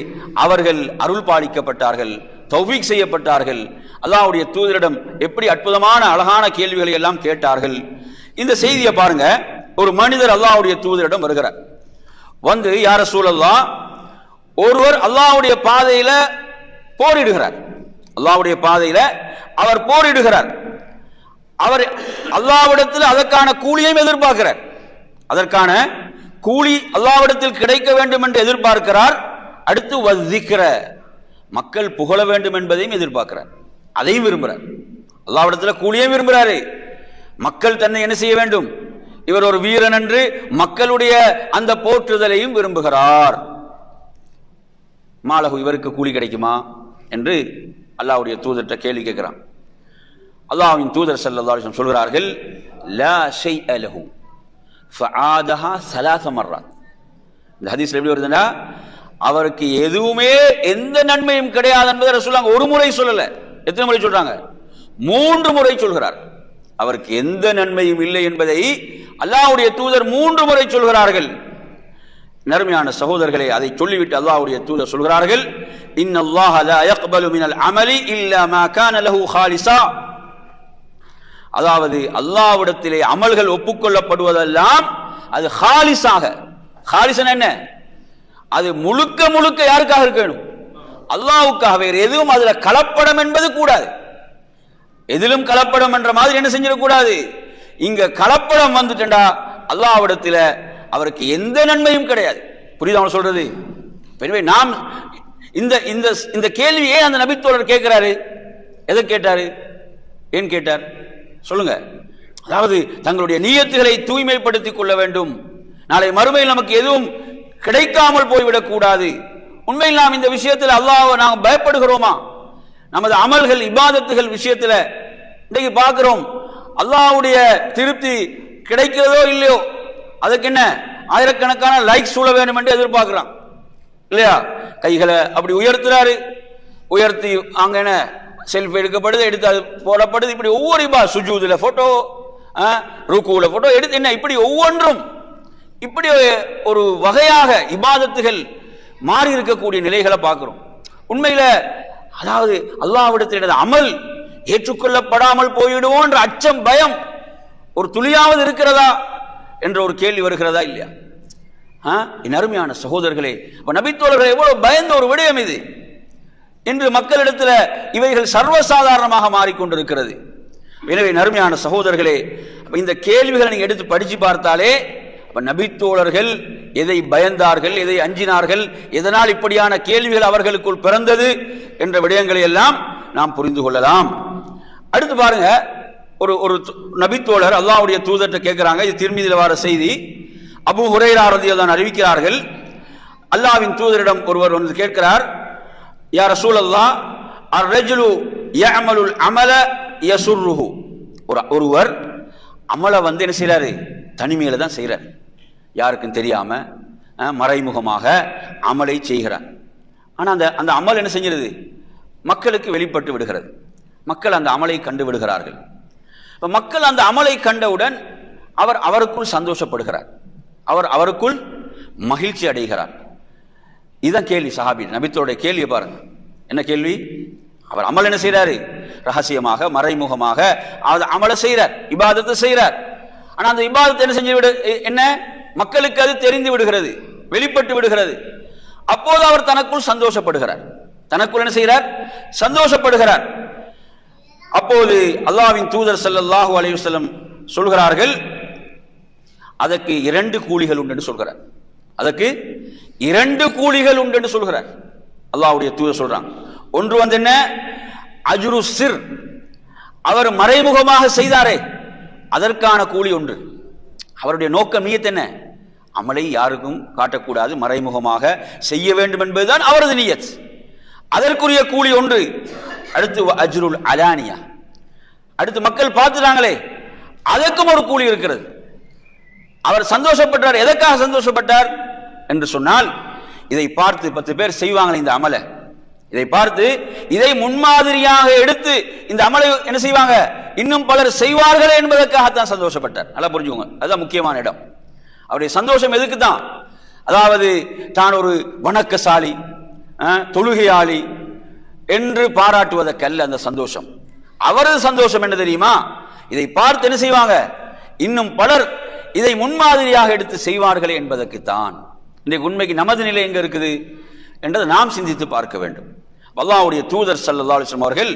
அவர்கள் அருள் பாலிக்கப்பட்டார்கள், தௌஃபீக் செய்யப்பட்டார்கள். அல்லாஹ்வுடைய தூதரிடம் எப்படி அற்புதமான அழகான கேள்விகளை எல்லாம் கேட்டார்கள். இந்த செய்தியை பாருங்க. ஒரு மனிதர் அல்லாஹ்வுடைய தூதரிடம் வருகிறார். யா ரசூலல்லாஹ், ஒருவர் அல்லாஹ்வுடைய பாதையில போரிடுகிறார். அல்லாஹ்வுடைய பாதையில அவர் போரிடுகிறார். அவர் அல்லாஹ்விடத்தில் அதற்கான கூலியையும் எதிர்பார்க்கிறார். அதற்கான கூலி அல்லாஹ்விடத்தில் கிடைக்க வேண்டும் என்று எதிர்பார்க்கிறார். அடுத்து வஸ்ஸிக்ர, மக்கள் புகழ வேண்டும் என்பதையும் எதிர்பார்க்கிறார், அதையும் விரும்புகிறார். அல்லாஹ்விடத்தில் கூலியையும் விரும்புகிறாரு, மக்கள் தன்னை என்ன செய்ய வேண்டும், இவர் ஒரு வீரன் என்று மக்களுடைய அந்த போற்றுதலையும் விரும்புகிறார். மாலகு, இவருக்கு கூலி கிடைக்குமா என்று அல்லாஹ்வுடைய தூதர்கிட்ட கேள்வி கேட்கிறான். அல்லாஹ்வின் தூதர் ஸல்லல்லாஹு அலைஹி வஸல்லம் சொல்கிறார்கள், லா ஷைஅ லஹு ஃபஆதஹா ஸலாஸ மர்ராத். இந்த ஹதீஸ்ல எப்படி வருதுன்னா, அவருக்கு எதுவுமே எந்த நன்மையும் கிடையாது என்பதை ரசூலுல்லாஹ் ஒரு முறை சொல்லல. எத்தனை முறை சொல்றாங்க? 3 முறை சொல்கிறார். அவருக்கு எந்த நன்மையும் இல்லை என்பதை அல்லாஹ்வுடைய தூதர் 3 முறை சொல்கிறார்கள். நறுமையான சகோதரர்களே, அதை சொல்லிவிட்டு அல்லாஹ்வுடைய தூதர் சொல்கிறார்கள், இன்னல்லாஹ லா யக்பலு மினல் அமலி இல்லா மா கான லஹு காலிஸா. அதாவது அல்லாஹ்விடத்திலே அமல்கள் ஒப்புக்கொள்ளப்படுவதெல்லாம் அது காலிஸாக. காலிஸன் என்ன? அது முழுக்க முழுக்க யாருக்காக இருக்க வேண்டும்? அல்லாஹ்வுக்காக வேறு எதுவும் அதுல கலப்படம் என்பது கூடாது. எதிலும் கலப்படம் என்ற மாதிரி என்ன செஞ்சிடக்கூடாது. இங்க கலப்படம் வந்துட்டா அல்லாஹ்விடத்துல அவருக்கு எந்த நன்மையும் கிடையாது. புரியுதா அவன் சொல்றது? எனவே நாம் இந்த இந்த இந்த கேள்வியே அந்த நபித்தோழர் கேட்கிறாரு. எதை கேட்டாரு? ஏன் கேட்டார் சொல்லுங்க. அதாவது தங்களுடைய நியத்துகளை தூய்மைப்படுத்திக் கொள்ள வேண்டும். நாளை மறுமையில் நமக்கு எதுவும் கிடைக்காமல் போய்விடக் கூடாது. உண்மையில் நாம் இந்த விஷயத்தில் அல்லாஹ்வை நாம் பயப்படுகிறோமா? நமது அமல்கள் இபாதத்துகள் விஷயத்தில் இன்றைக்கு பார்க்கிறோம். அல்லாஹ்வுடைய திருப்தி கிடைக்கிறதோ இல்லையோ அதுக்கு என்ன ஆயிரக்கணக்கான லைக்ஸ் சூழ வேண்டும் என்று எதிர்பார்க்கிறான் இல்லையா? கைகளை அப்படி உயர்த்துறாரு, உயர்த்தி அங்க என்ன செல்ஃபி எடுக்கப்படுது, எடுத்து அது போடப்படுது. இப்படி ஒவ்வொரு சுஜூதுல போட்டோ, ருக்குல போட்டோ எடுத்து என்ன இப்படி ஒவ்வொன்றும் இப்படி ஒரு வகையாக இபாதத்துகள் மாறி இருக்கக்கூடிய நிலைகளை பார்க்கிறோம். உண்மையில அதாவது அல்லாஹ்விடத்தில் அமல் ஏற்றுக்கொள்ளப்படாமல் போய்விடுவோம் என்ற அச்சம், பயம் ஒரு துளியாவது இருக்கிறதா என்ற ஒரு கேள்வி வருகிறதா இல்லையா? என் அருமையான சகோதரர்களே, நபித்தோழர்கள் எவ்வளவு பயந்த ஒரு விடயம் இது. இன்று மக்களிடத்தில் இவைகள் சர்வசாதாரணமாக மாறிக்கொண்டிருக்கிறது. எனவே அருமையான சகோதரர்களே, இந்த கேள்விகளை நீங்க எடுத்து படிச்சு பார்த்தாலே நபித்தோழர்கள் எதை பயந்தார்கள், எதை அஞ்சினார்கள், எதனால் இப்படியான கேள்விகள் அவர்களுக்குள் பிறந்தது என்ற விடயங்களை எல்லாம் நாம் புரிந்து கொள்ளலாம். அடுத்து பாருங்க, ஒரு நபித்தோழர் அல்லாஹ்வுடைய தூதர்கிட்ட கேட்கிறாங்க. இது திர்மிதியில் வர செய்தி. அபூ ஹுரைரா ரலியல்லாஹு அன்ஹு அறிவிக்கிறார்கள், அல்லாஹ்வின் தூதரிடம் ஒருவர் வந்து கேட்கிறார், யா ரசூலல்லாஹ் அர்-ரஜுலு யஅமலுல் அமல யசுர்ருஹு. ஒருவர் அமலை வந்து என்ன செய்யறாரு? தனிமையில தான் செய்யறார், யாருக்கும் தெரியாம மறைமுகமாக அமலை செய்கிறார். ஆனா அந்த அமல் என்ன செஞ்சிருது? மக்களுக்கு வெளிப்பட்டு விடுகிறது. மக்கள் அந்த அமலை கண்டு விடுகிறார்கள். மக்கள் அந்த அமலை கண்டவுடன் அவருக்குள் சந்தோஷப்படுகிறார், அவருக்குள் மகிழ்ச்சி அடைகிறார். இதுதான் கேள்வி. சஹாபி நபித்தோடைய கேள்வியை பாருங்க. என்ன கேள்வி? அவர் அமல் என்ன செய்யறாரு? ரகசியமாக மறைமுகமாக அமலை செய்யறார், இபாதத்தை செய்யறார். ஆனா அந்த இபாதத்தை என்ன செஞ்சு என்ன மக்களுக்கு அது தெரிந்து விடுகிறது, வெளிப்பட்டு விடுகிறது. அப்போது அவர் தனக்குள் சந்தோஷப்படுகிறார். தனக்குள் என்ன செய்கிறார்? சந்தோஷப்படுகிறார். அப்போது அல்லாஹ்வின் தூதர் ஸல்லல்லாஹு அலைஹி வஸல்லம் சொல்கிறார்கள், அதற்கு 2 கூலிகள் உண்டு என்று சொல்கிறார். அதற்கு 2 கூலிகள் உண்டு என்று சொல்கிறார். அல்லாஹ்வுடைய தூதர் சொல்றாங்க. ஒன்று வந்து என்ன? அஜ்ரு சிர், அவர் மறைமுகமாக செய்தாரே அதற்கான கூலி ஒன்று. அவருடைய நோக்கம் நியத் என்ன? அமலை யாருக்கும் காட்டக்கூடாது, மறைமுகமாக செய்ய வேண்டும் என்பதுதான் அவரது நியத். அதற்குரிய கூலி ஒன்று. அடுத்து அஜ்ருல் அலானியா, அடுத்து மக்கள் பார்த்துட்டாங்களே அதற்கும் ஒரு கூலி இருக்கிறது. அவர் சந்தோஷப்பட்டார். எதற்காக சந்தோஷப்பட்டார் என்று சொன்னால், இதை பார்த்து 10 பேர் செய்வாங்க இந்த அமலை, இதை பார்த்து இதை முன்மாதிரியாக எடுத்து இந்த அமலை என்ன செய்வாங்க, இன்னும் பலர் செய்வார்கள் என்பதற்காகத்தான் சந்தோஷப்பட்டார். நல்லா புரிஞ்சுக்கோங்க, அதுதான் முக்கியமான இடம். அவருடைய சந்தோஷம் எதுக்கு தான்? அதாவது தான் ஒரு வணக்கசாலி, தொழுகையாளி என்று பாராட்டுவதற்கல்ல அந்த சந்தோஷம். அவரது சந்தோஷம் என்ன தெரியுமா? இதை பார்த்து என்ன செய்வாங்க, இன்னும் பலர் இதை முன்மாதிரியாக எடுத்து செய்வார்களே என்பதற்குத்தான். இன்றைக்கு உண்மைக்கு நமது நிலை எங்க இருக்குது என்றதை நாம் சிந்தித்து பார்க்க வேண்டும். அல்லாஹ்வுடைய தூதர் ஸல்லல்லாஹு அலைஹி வஸல்லம் அவர்கள்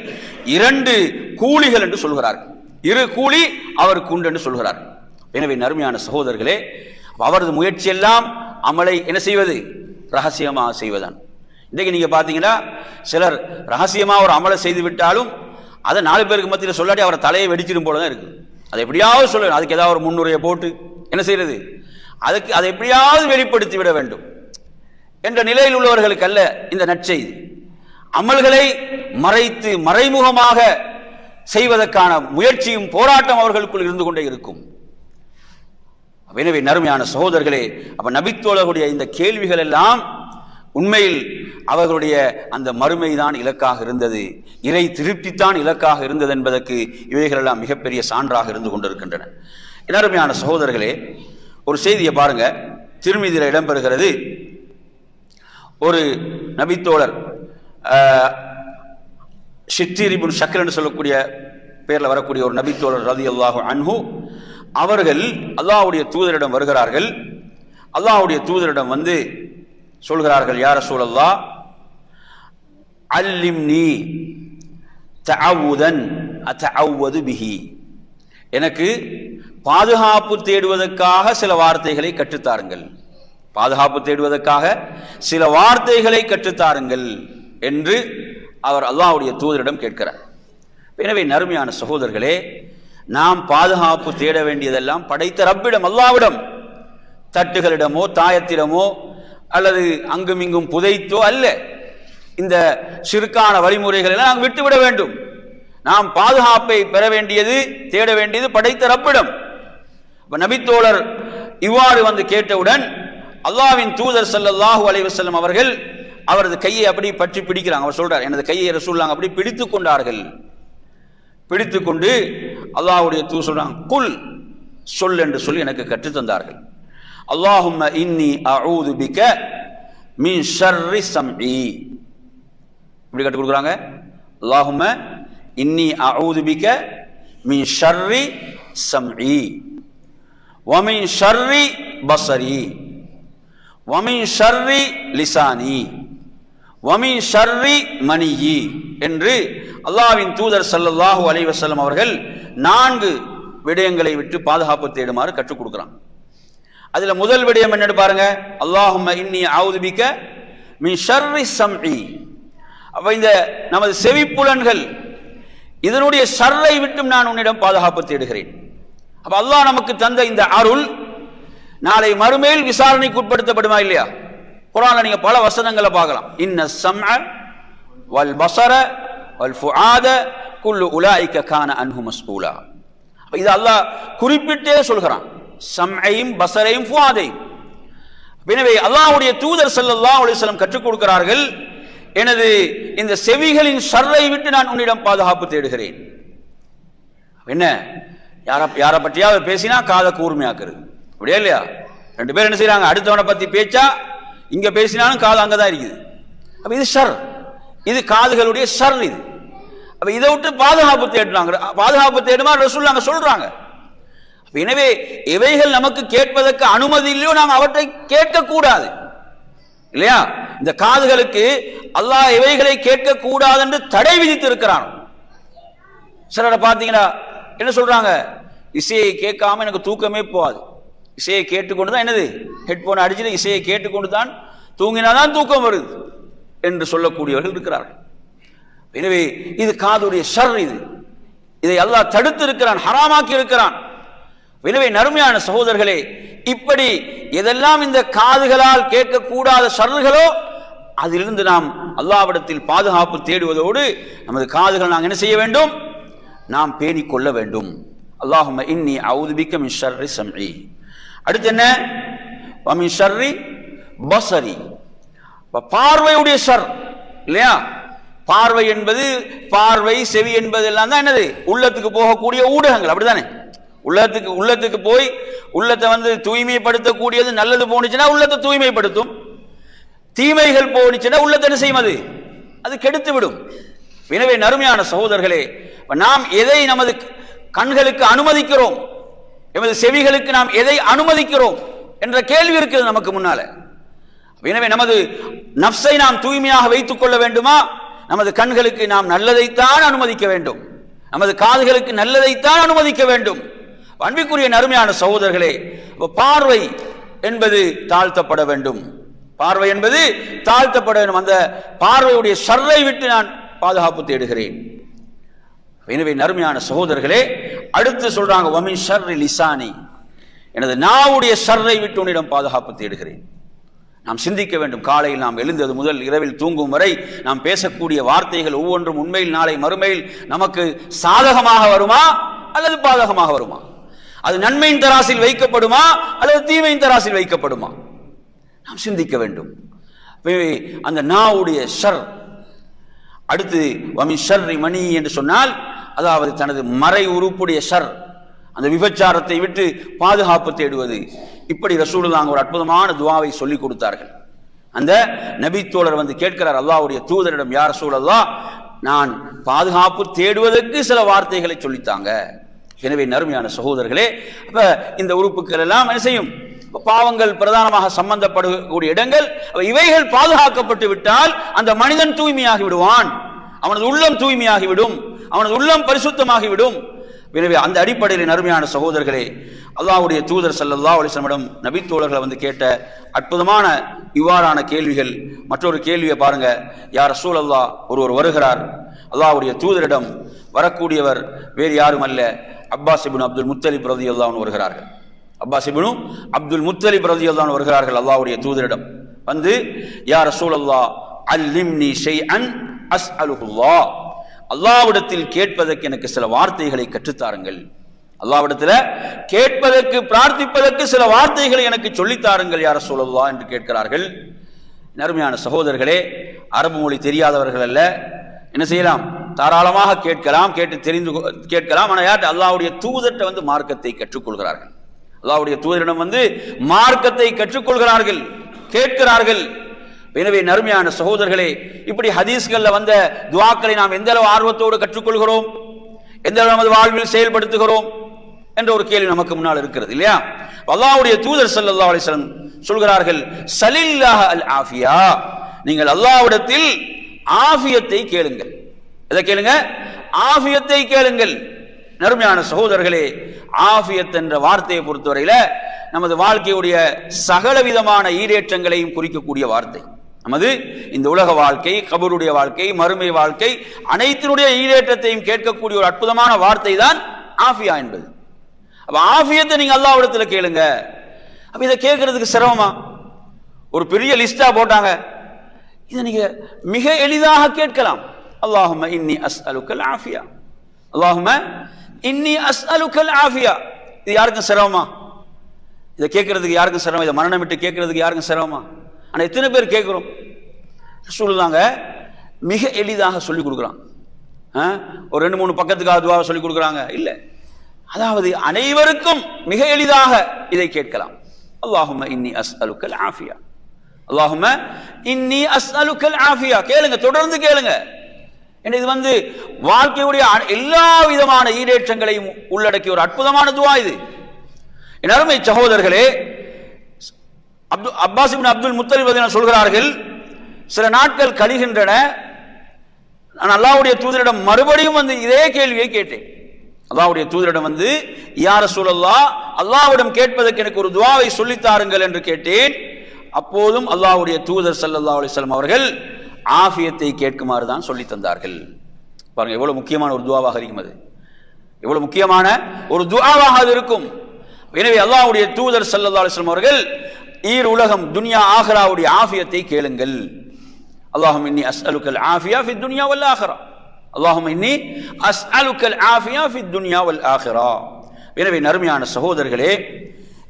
2 கூலிகள் என்று சொல்கிறார்கள். 2 கூலி அவருக்கு உண்டு என்று சொல்கிறார்கள். எனவே நறுமையான சகோதரர்களே, அவரது முயற்சி எல்லாம் அமலை என்ன செய்வது? ரகசியமாக செய்வதான். இன்றைக்கு நீங்க பாத்தீங்கன்னா சிலர் ரகசியமா ஒரு அமலை செய்து விட்டாலும் அதை 4 பேருக்கு மத்தியில் சொல்லாட்டி அவரை தலையை வெடிச்சிடும் போலதான் இருக்கு. அதை எப்படியாவது சொல்லணும், அதுக்கு ஏதாவது ஒரு முன்னுரையை போட்டு என்ன செய்யறது, அதுக்கு அதை எப்படியாவது வெளிப்படுத்தி விட வேண்டும் என்ற நிலையில் உள்ளவர்களுக்கு அல்ல இந்த நற்செய்தி. அமல்களை மறைத்து மறைமுகமாக செய்வதற்கான முயற்சியும் போராட்டம் அவர்களுக்குள் இருந்து கொண்டே இருக்கும். எனவே நறுமையான சகோதரர்களே, அப்ப நபித்தோழர்களுடைய இந்த கேள்விகள் எல்லாம் உண்மையில் அவர்களுடைய அந்த மறுமைதான் இலக்காக இருந்தது, இறை திருப்தித்தான் இலக்காக இருந்தது என்பதற்கு இவைகள் எல்லாம் மிகப்பெரிய சான்றாக இருந்து கொண்டிருக்கின்றன. நறுமையான சகோதரர்களே, ஒரு செய்தியை பாருங்க, திருமீதியில் இடம்பெறுகிறது. ஒரு நபித்தோழர் ஷித்தீர் இப்னு ஷக்ர் என்று சொல்லக்கூடிய பேர்ல வரக்கூடிய ஒரு நபித்தோழர் ரலியல்லாஹு அன்ஹு அவர்கள் அல்லாஹ்வுடைய தூதரிடம் வருகிறார்கள். அல்லாஹ்வுடைய தூதரிடம் வந்து சொல்கிறார்கள், யா ரசூலல்லாஹ், அல்லிம்னி தஅவுதன் அத்தஅவது பிஹி, எனக்கு பாதுகாப்பு தேடுவதற்காக சில வார்த்தைகளை கற்றுத்தாருங்கள், பாதுகாப்பு தேடுவதற்காக சில வார்த்தைகளை கற்றுத்தாருங்கள் என்று அவர் அல்லாஹ்வுடைய தூதரிடம் கேட்கிறார். எனவே நறுமையான சகோதரர்களே, நாம் பாதுகாப்பு தேட வேண்டியதெல்லாம் படைத்த ரப்பிடம், அல்லாஹ்விடம். தட்டுகளிடமோ தாயத்திடமோ அல்லது அங்குமிங்கும் புதைத்தோ அல்ல. இந்த ஷிர்கான வழிமுறைகளை நாம் விட்டுவிட வேண்டும். நாம் பாதுகாப்பை பெற வேண்டியது, தேட வேண்டியது படைத்த ரப்பிடம். நபித்தோழர் இவ்வாறு வந்து கேட்டவுடன் அல்லாஹ்வின் தூதர் ஸல்லல்லாஹு அலைஹி வஸல்லம் அவர்கள் அவரது கையை அப்படி பற்றி பிடிக்கிறாங்க. அவர் சொல்றார், எனது கையை ரசூலுல்லாஹ் அப்படி பிடித்து கொண்டார்கள். பிடித்து கொண்டு அல்லாஹ்வுடைய தூதர் சொல்றாங்க, குல், சொல் என்று சொல்லி எனக்கு கற்றுத் தந்தார்கள். அல்லாஹும்ம இன்னி அஊது பிக மின் ஷர்ரி ஸம்இ, இப்படி கற்றுக் கொடுக்குறாங்க. அல்லாஹும்ம இன்னி அஊது பிக மின் ஷர்ரி ஸம்இ வ மின் ஷர்ரி பஸரி வ மின் ஷர்ரி லிசானி வ மின் ஷர்ரி மனியி என்று அல்லாஹ்வின் தூதர் ஸல்லல்லாஹு அலைஹி வஸல்லம் அவர்கள் 4 விடயங்களை விட்டு பாதுகாப்பு தேடுமாறு கற்றுக் கொடுக்குறாங்க. அதுல முதல் விடயம் என்னன்னு பாருங்க, அல்லாஹும்ம இன்னி அஊது பிக மின் ஷர்ரி ஸம்இ. அப்ப இந்த நமது செவிப்புலன்கள், இதனுடைய ஷர்ரை விட்டும் நான் உன்னிடம் பாதுகாப்பு தேடுகிறேன். அப்ப அல்லாஹ் நமக்கு தந்த இந்த அருள் நாளை மறுமையில் விசாரணைக்கு உட்படுத்தப்படுமா இல்லையா? குர்ஆன்ல நீங்க பல வசனங்களை பார்க்கலாம். இன்ன ஸம்அ வல் பஸர வல் ஃபுஆத குல்லு உலாயிக கான அன்ஹு மஸ்ஊலா. இது அல்லாஹ் குறிப்பிட்டே சொல்கிறான், ஸம்ஐயும் பஸரையும் ஃபுஆதையும். எனவே அல்லாஹ்வுடைய தூதர் ஸல்லல்லாஹு அலைஹி வஸல்லம் கற்றுக் கொடுக்கிறார்கள், எனது இந்த செவிகளின் ஷர்ரை விட்டு நான் உன்னிடம் பாதுகாப்பு தேடுகிறேன். என்ன, யாரை பற்றியாவது பேசினா காதை கூர்மையாக்குறது, அப்படியே இல்லையா? 2 பேர் என்ன செய்யறாங்க, அடுத்தவனை பத்தி பேச்சா இங்க பேசினாலும் காது அங்கதான் இருக்குது. அப்ப இது ஷர், இது காதுகளுடைய ஷர். இது அப்ப இதை விட்டு பாதுகாப்பு தேடுறாங்க. பாதுகாப்பு தேடுமா ரசூலுல்லாஹ் சொல்றாங்க. எனவே எவைகள் நமக்கு கேட்பதற்கு அனுமதி இல்லையோ நாம் அவற்றை கேட்க கூடாது இல்லையா? இந்த காதுகளுக்கு அல்லாஹ் எவைகளை கேட்க கூடாது என்று தடை விதித்து இருக்கிறான். சிலரை பார்த்தீங்கன்னா என்ன சொல்றாங்க, இசையை கேட்காம எனக்கு தூக்கமே போகாது, இசையை கேட்டுக்கொண்டு தான், என்னது ஹெட்போன் அடிச்சுட்டு இசையை கேட்டுக்கொண்டு தான் தூங்கினாதான் தூக்கம் வருது என்று சொல்லக்கூடியவர்கள் இருக்கிறார்கள். எனவே இது காதுடைய ஷர், இதை அல்லாஹ் தடுத்து இருக்கிறான், ஹராமாக்கி இருக்கிறான். எனவே நறுமையான சகோதரர்களே, இப்படி எதெல்லாம் இந்த காதுகளால் கேட்கக்கூடாத ஷர்றுகளோ அதிலிருந்து நாம் அல்லாஹ்விடத்தில் பாதுகாப்பு தேடுவதோடு நமது காதுகள் நாம் என்ன செய்ய வேண்டும், நாம் பேணிக் கொள்ள வேண்டும். அல்லாஹும்ம இன்னி அஊது பிக மின் ஷர்ரி ஸம்இ. அடுத்து என்ன, வ மின் ஷர்ரி பஸரி, பார்வையுடைய ஷர் இல்லையா? பார்வை என்பது, பார்வை செவி என்பது எல்லாம் தான் என்னது, உள்ளத்துக்கு போகக்கூடிய ஊடகங்கள், அப்படித்தானே? உள்ளத்துக்கு போய் உள்ளத்தை வந்து தூய்மைப்படுத்தக்கூடியது. நல்லது போனுச்சுன்னா உள்ளத்தை தூய்மைப்படுத்தும், தீமைகள் போனுச்சுன்னா உள்ளத்தை என்ன செய்யும், அது கெடுத்து விடும். எனவே நறுமையான சகோதரர்களே, நாம் எதை நமது கண்களுக்கு அனுமதிக்கிறோம், எமது செவிகளுக்கு நாம் எதை அனுமதிக்கிறோம் என்ற கேள்வி இருக்கிறது நமக்கு முன்னால. எனவே நமது நஃப்ஸை நாம் தூய்மையாக வைத்துக் கொள்ள வேண்டுமா, நமது கண்களுக்கு நாம் நல்லதைத்தான் அனுமதிக்க வேண்டும், நமது காதுகளுக்கு நல்லதைத்தான் அனுமதிக்க வேண்டும். அன்பிற்குரிய நறுமையான சகோதரர்களே, பார்வை என்பது தாழ்த்தப்பட வேண்டும், பார்வை என்பது தாழ்த்தப்பட வேண்டும். அந்த பார்வையுடைய ஷர்ரை விட்டு நான் பாதுகாப்பு தேடுகிறேன். எனவே நறுமையான சகோதரர்களே, அடுத்து சொல்றாங்க வ மின் ஷர்ரி லிசானி, எனது நாவுடைய ஷர்ரை விட்டு உன்னிடம் பாதுகாப்பு தேடுகிறேன். நாம் சிந்திக்க வேண்டும், காலையில் நாம் எழுந்தது முதல் இரவில் தூங்கும் வரை நாம் பேசக்கூடிய வார்த்தைகள் ஒவ்வொன்றும் உண்மையில் நாளை மறுமையில் நமக்கு சாதகமாக வருமா அல்லது பாதகமாக வருமா? அது நன்மையின் தராசில் வைக்கப்படுமா அல்லது தீமையின் தராசில் வைக்கப்படுமா? நாம் சிந்திக்க வேண்டும். அந்த நாவுடைய ஷர். அடுத்து வ மின் ஷர்ரி மனி என்று சொன்னால், அதாவது தனது மறை உறுப்புடைய ஷர், அந்த விபச்சாரத்தை விட்டு பாதுகாப்பு தேடுவது. இப்படி ரசூலுல்லாஹ் ஒரு அற்புதமான துஆவை சொல்லி கொடுத்தார்கள். அந்த நபி தோழர் வந்து கேட்கிறார் அல்லாஹ்வுடைய தூதரிடம், யா ரசூலல்லாஹ், நான் பாதுகாப்பு தேடுவதற்கு சில வார்த்தைகளை சொல்லித்தாங்க. எனவே நறுமையான சகோதரர்களே, அப்ப இந்த உறுப்புகள் எல்லாம் என்ன செய்யும், பாவங்கள் பிரதானமாக சம்பந்தப்படக்கூடிய இடங்கள், இவைகள் பாதுகாக்கப்பட்டு விட்டால் அந்த மனிதன் தூய்மையாகி விடுவான், அவனது உள்ளம் தூய்மையாகிவிடும், அவனது உள்ளம் பரிசுத்தமாகிவிடும். எனவே அந்த அடிப்படையில் அருமையான சகோதரர்களே, அல்லாஹ்வுடைய தூதர் ஸல்லல்லாஹு அலைஹி வஸல்லம் நபித்தோழர்களை வந்து கேட்ட அற்புதமான இவ்வாறான கேள்விகள். மற்றொரு கேள்வியை பாருங்க. யா ரசூலல்லாஹ், ஒருவர் வருகிறார், அல்லாஹ்வுடைய தூதரிடம். வரக்கூடியவர் வேறு யாரும் அல்ல, அப்பாஸ் இப்னு அப்துல் முத்தலிப் ரலியல்லாஹு அன்ஹு வருகிறார்கள். அப்பாஸ் இப்னு அப்துல் முத்தலிப் ரலியல்லாஹு அன்ஹு வருகிறார்கள் அல்லாஹ்வுடைய தூதரிடம். வந்து யா ரசூலல்லாஹ் அல்லிம்னி ஷைஅன் அஸ்அலுல்லாஹ், அல்லாஹ்விடத்தில் கேட்பதற்கு எனக்கு சில வார்த்தைகளை கற்றுத்தாருங்கள், அல்லாஹ்விடத்தில் கேட்பதற்கு பிரார்த்திப்பதற்கு சில வார்த்தைகளை எனக்கு சொல்லித்தாருங்கள் யா ரசூலல்லாஹ் என்று கேட்கிறார்கள். அருமையான சகோதரர்களே, அரபு மொழி தெரியாதவர்கள் அல்ல, என்ன செய்யலாம், தாராளமாக கேட்கலாம், கேட்டு தெரிந்து கேட்கலாம். ஆனால் யார்கிட்ட? அல்லாஹ்வுடைய தூதர்கிட்ட வந்து மார்க்கத்தை கற்றுக்கொள்கிறார்கள். அல்லாஹ்வுடைய தூதரிடம் வந்து மார்க்கத்தை கற்றுக்கொள்கிறார்கள், கேட்கிறார்கள். எனவே நறுமையான சகோதரர்களே, இப்படி ஹதீஸ்கள்ல வந்த துஆக்களை நாம் எந்த அளவு ஆர்வத்தோடு கற்றுக்கொள்கிறோம், எந்த அளவு நமது வாழ்வில் செயல்படுத்துகிறோம் என்ற ஒரு கேள்வி நமக்கு முன்னால் இருக்கிறது இல்லையா? அல்லாஹ்வுடைய தூதர் ஸல்லல்லாஹு அலைஹி வஸல்லம் சொல்கிறார்கள், சலில்லாஹ அல் ஆஃபியா, நீங்கள் அல்லாஹ்விடத்தில் ஆஃபியத்தை கேளுங்கள். எதை கேளுங்க? ஆஃபியத்தை கேளுங்கள். நறுமையான சகோதரர்களே, ஆஃபியத் என்ற வார்த்தையை பொறுத்தவரையில நமது வாழ்க்கையுடைய சகல விதமான ஈடேற்றங்களையும் குறிக்கக்கூடிய வார்த்தை. நமது இந்த உலக வாழ்க்கை, கபருடைய வாழ்க்கை, மறுமை வாழ்க்கை, அனைத்தினுடைய ஈடேற்றத்தையும் கேட்கக்கூடிய ஒரு அற்புதமான வார்த்தை தான் ஆஃபியா என்பது. அப்ப ஆஃபியத்தை நீங்க அல்லாஹ்விடத்தில் கேளுங்க. அப்ப இதை கேட்கறதுக்கு சிரமமா? ஒரு பெரிய லிஸ்டா போட்டாங்க. இதை நீங்க மிக எளிதாக கேட்கலாம். அல்லாஹும்ம இன்னி அஸ்அலுக்கல் ஆஃபியா, அல்லாஹும்ம இன்னி அஸ்அலுக்கல் ஆஃபியா. இது யாருக்கும் சிரமமா? இதை கேட்கறதுக்கு யாருக்கும் சிரமம்? இதை மரணம் விட்டு கேட்கறதுக்கு யாருக்கும் சிரமமா? ஆனால் எத்தனை பேர் கேட்குறோம்? சொல்லுதாங்க, மிக எளிதாக சொல்லிக் கொடுக்குறாங்க. ஒரு 2-3 பக்கத்துக்காக துஆவை சொல்லிக் கொடுக்குறாங்க இல்லை, அதாவது அனைவருக்கும் மிக எளிதாக இதை கேட்கலாம். அல்லாஹும்ம இன்னி அஸ்அலுக்கல் ஆஃபியா, அல்லாஹும்ம இன்னி அஸ்அலுக்கல் ஆஃபியா. கேளுங்க, தொடர்ந்து கேளுங்க. இது வந்து வாழ்க்கையுடைய எல்லா விதமான ஈடேற்றங்களையும் உள்ளடக்கிய ஒரு அற்புதமான துஆ இது. என் அருமை சகோதரர்களே, அப்பாஸ் இப்னு அப்துல் முத்தலிப் ரலியல்லாஹு சொல்கிறார்கள், சில நாட்கள் கழிகின்றன, நான் அல்லாஹ்வுடைய தூதரிடம் மறுபடியும் வந்து இதே கேள்வியை கேட்டேன். அல்லாஹ்வுடைய தூதரிடம் வந்து யா ரசூலல்லாஹ், அல்லாஹ்விடம் கேட்பதற்கு எனக்கு ஒரு துஆவை சொல்லித்தாருங்கள் என்று கேட்டேன். அப்போதும் அல்லாஹ்வுடைய தூதர் ஸல்லல்லாஹு அலைஹி வஸல்லம் அவர்கள் ஆஃபியத்தை கேட்குமாறு தான் சொல்லி தந்தார்கள். பாருங்க, எவ்வளவு முக்கியமான ஒரு துஆவாக இருக்கும் அது, எவ்வளவு முக்கியமான ஒரு துஆவாக அது இருக்கும். எனவே அல்லாஹ்வுடைய தூதர் ஸல்லல்லாஹு அலைஹி வஸல்லம் அவர்கள் ஈர் உலகம் துன்யா ஆகிராவுடைய ஆஃபியத்தை கேளுங்கள். அல்லாஹும்ம இன்னி அஸ்அலுக்கல் ஆஃபியா ஃபித் துன்யா வல் ஆகிரா, அல்லாஹும்ம இன்னி அஸ்அலுக்கல் ஆஃபியா ஃபித் துன்யா வல் ஆகிரா. எனவே நறுமையான சகோதரர்களே,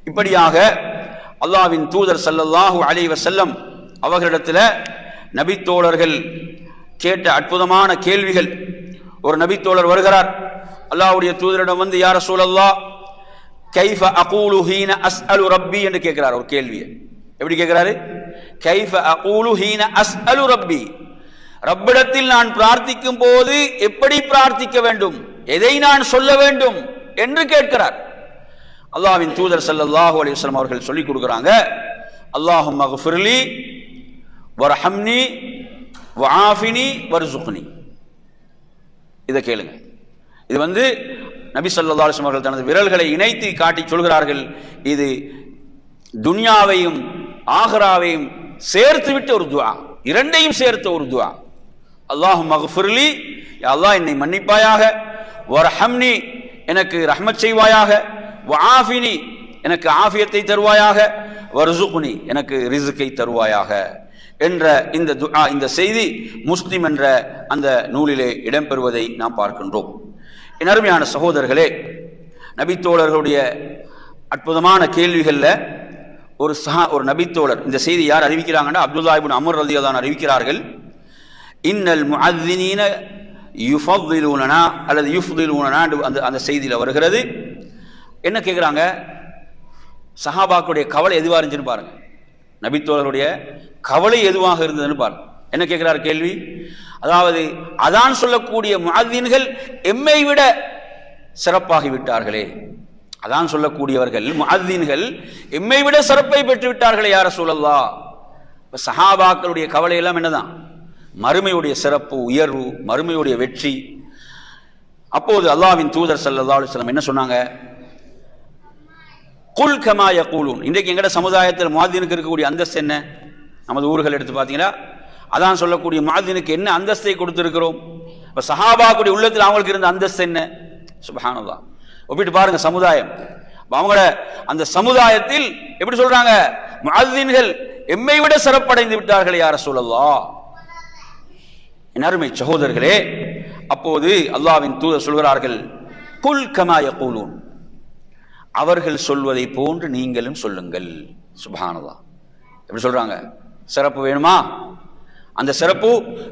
இப்படியாக அல்லாஹ்வின் தூதர் ஸல்லல்லாஹு அலைஹி வஸல்லம் அவர்களிடத்தில் நபித்தோழர்கள் கேட்ட அற்புதமான கேள்விகள். ஒரு நபித்தோழர் வருகிறார், அல்லாஹ்வுடைய தூதரிடம் வந்து யா ரசூலல்லாஹ் கைஃப அகூலு ஹீன அஸ்அலு ரப்பி என்று கேட்கிறார். ஒரு கேள்வியை எப்படி கேட்கிறாரு? கைஃப அகூலு ஹீன அஸ்அலு ரப்பி, ரப்பிடத்தில் நான் பிரார்த்திக்கும் போது எப்படி பிரார்த்திக்க வேண்டும், எதை நான் சொல்ல வேண்டும் என்று கேட்கிறார். அல்லாஹ்வின் தூதர் ஸல்லல்லாஹு அலைஹி வஸல்லம் அவர்கள் சொல்லிக் கொடுக்குறாங்க, அல்லாஹும்ம ஃகிஃபிர்லி வர்ஹம்னி வஆஃபினி வர்ஸுக்னி. இதை கேளுங்க. இது வந்து நபி ஸல்லல்லாஹு அலைஹி வஸல்லம் அவர்கள் தனது விரல்களை இணைத்து காட்டி சொல்கிறார்கள், இது துன்யாவையும் ஆகிராவையும் சேர்த்து விட்ட ஒரு துஆ, இரண்டையும் சேர்த்த ஒரு துஆ. அல்லாஹும்ம ஃகிஃபிர்லி, யா அல்லாஹ் என்னை மன்னிப்பாயாக, வர்ஹம்னி எனக்கு ரஹ்மத் செய்வாயாக, வஆஃபினி எனக்கு ஆஃபியத்தை தருவாயாக, வர்ஸுக்னி எனக்கு ரிஸ்கை தருவாயாக என்ற இந்த துஆ, இந்த செய்தி முஸ்லிம் என்ற அந்த நூலிலே இடம்பெறுவதை நாம் பார்க்கின்றோம். என் அருமையான சகோதரர்களே, நபித்தோழர்களுடைய அற்புதமான கேள்விகளில் ஒரு நபித்தோழர், இந்த செய்தி யார் அறிவிக்கிறாங்கன்னா அப்துல்லாஹ் இப்னு அம்ர் ரலியல்லாஹு அன்ஹு அறிவிக்கிறார்கள், இன்னல் முஅzzினீன யுஃபضிலூனனா அல்லது யுஃதிலூனனா அந்த செய்தியில் வருகிறது. என்ன கேட்குறாங்க? சஹாபாக்களுடைய கவலை எதுவாக இருந்துச்சுன்னு பாருங்க, நபித்தோழருடைய கவலை எதுவாக இருந்ததுன்னு பாருங்க. என்ன கேட்கிறார் கேள்வி? அதாவது அதான் சொல்லக்கூடிய முஅzzின்கள் எம்மை விட சிறப்பாகி விட்டார்களே, அதான் சொல்லக்கூடியவர்கள் முஅத்தின்கள் எம்மை விட சிறப்பை பெற்று விட்டார்களே யா ரசூலல்லாஹ். சஹாபாக்களுடைய கவலை எல்லாம் என்னதான்? மறுமையுடைய சிறப்பு, உயர்வு, மறுமையுடைய வெற்றி. அப்போது அல்லாஹ்வின் தூதர் ஸல்லல்லாஹு அலைஹி வஸல்லம் என்ன சொன்னாங்க? குல் கமா யகூலூன். இன்றைக்கு எங்கட சமுதாயத்தில் முஅத்தினுக்கு இருக்கக்கூடிய அந்தஸ்து என்ன? நமது ஊர்கள் எடுத்து பார்த்தீங்கன்னா அதான் சொல்லக்கூடிய முஅத்தினுக்கு என்ன அந்தஸ்தை கொடுத்திருக்கிறோம்? இப்ப சஹாபாக்களுடைய உள்ளத்தில் அவங்களுக்கு இருந்த அந்தஸ்து என்ன? சுப்ஹானல்லாஹ். ஒப்பிட்டு பாருங்க சமுதாயம். அவங்கள அந்த சமுதாயத்தில் எப்படி சொல்றாங்க? முஅத்தின்கள் எம்மை விட சிறப்படைந்து விட்டார்கள் யா ரசூலல்லாஹ். என் அருமை சகோதரர்களே, அப்போது அல்லாஹ்வின் தூதர் சொல்கிறார்கள், குல் கமா யகூலூன், அவர்கள் சொல்வதை போன்று நீங்களும் சொல்லுங்கள். சுப்ஹானல்லாஹ். எப்படி சொல்றாங்க? சிறப்பு வேணுமா? அந்த சிறப்பு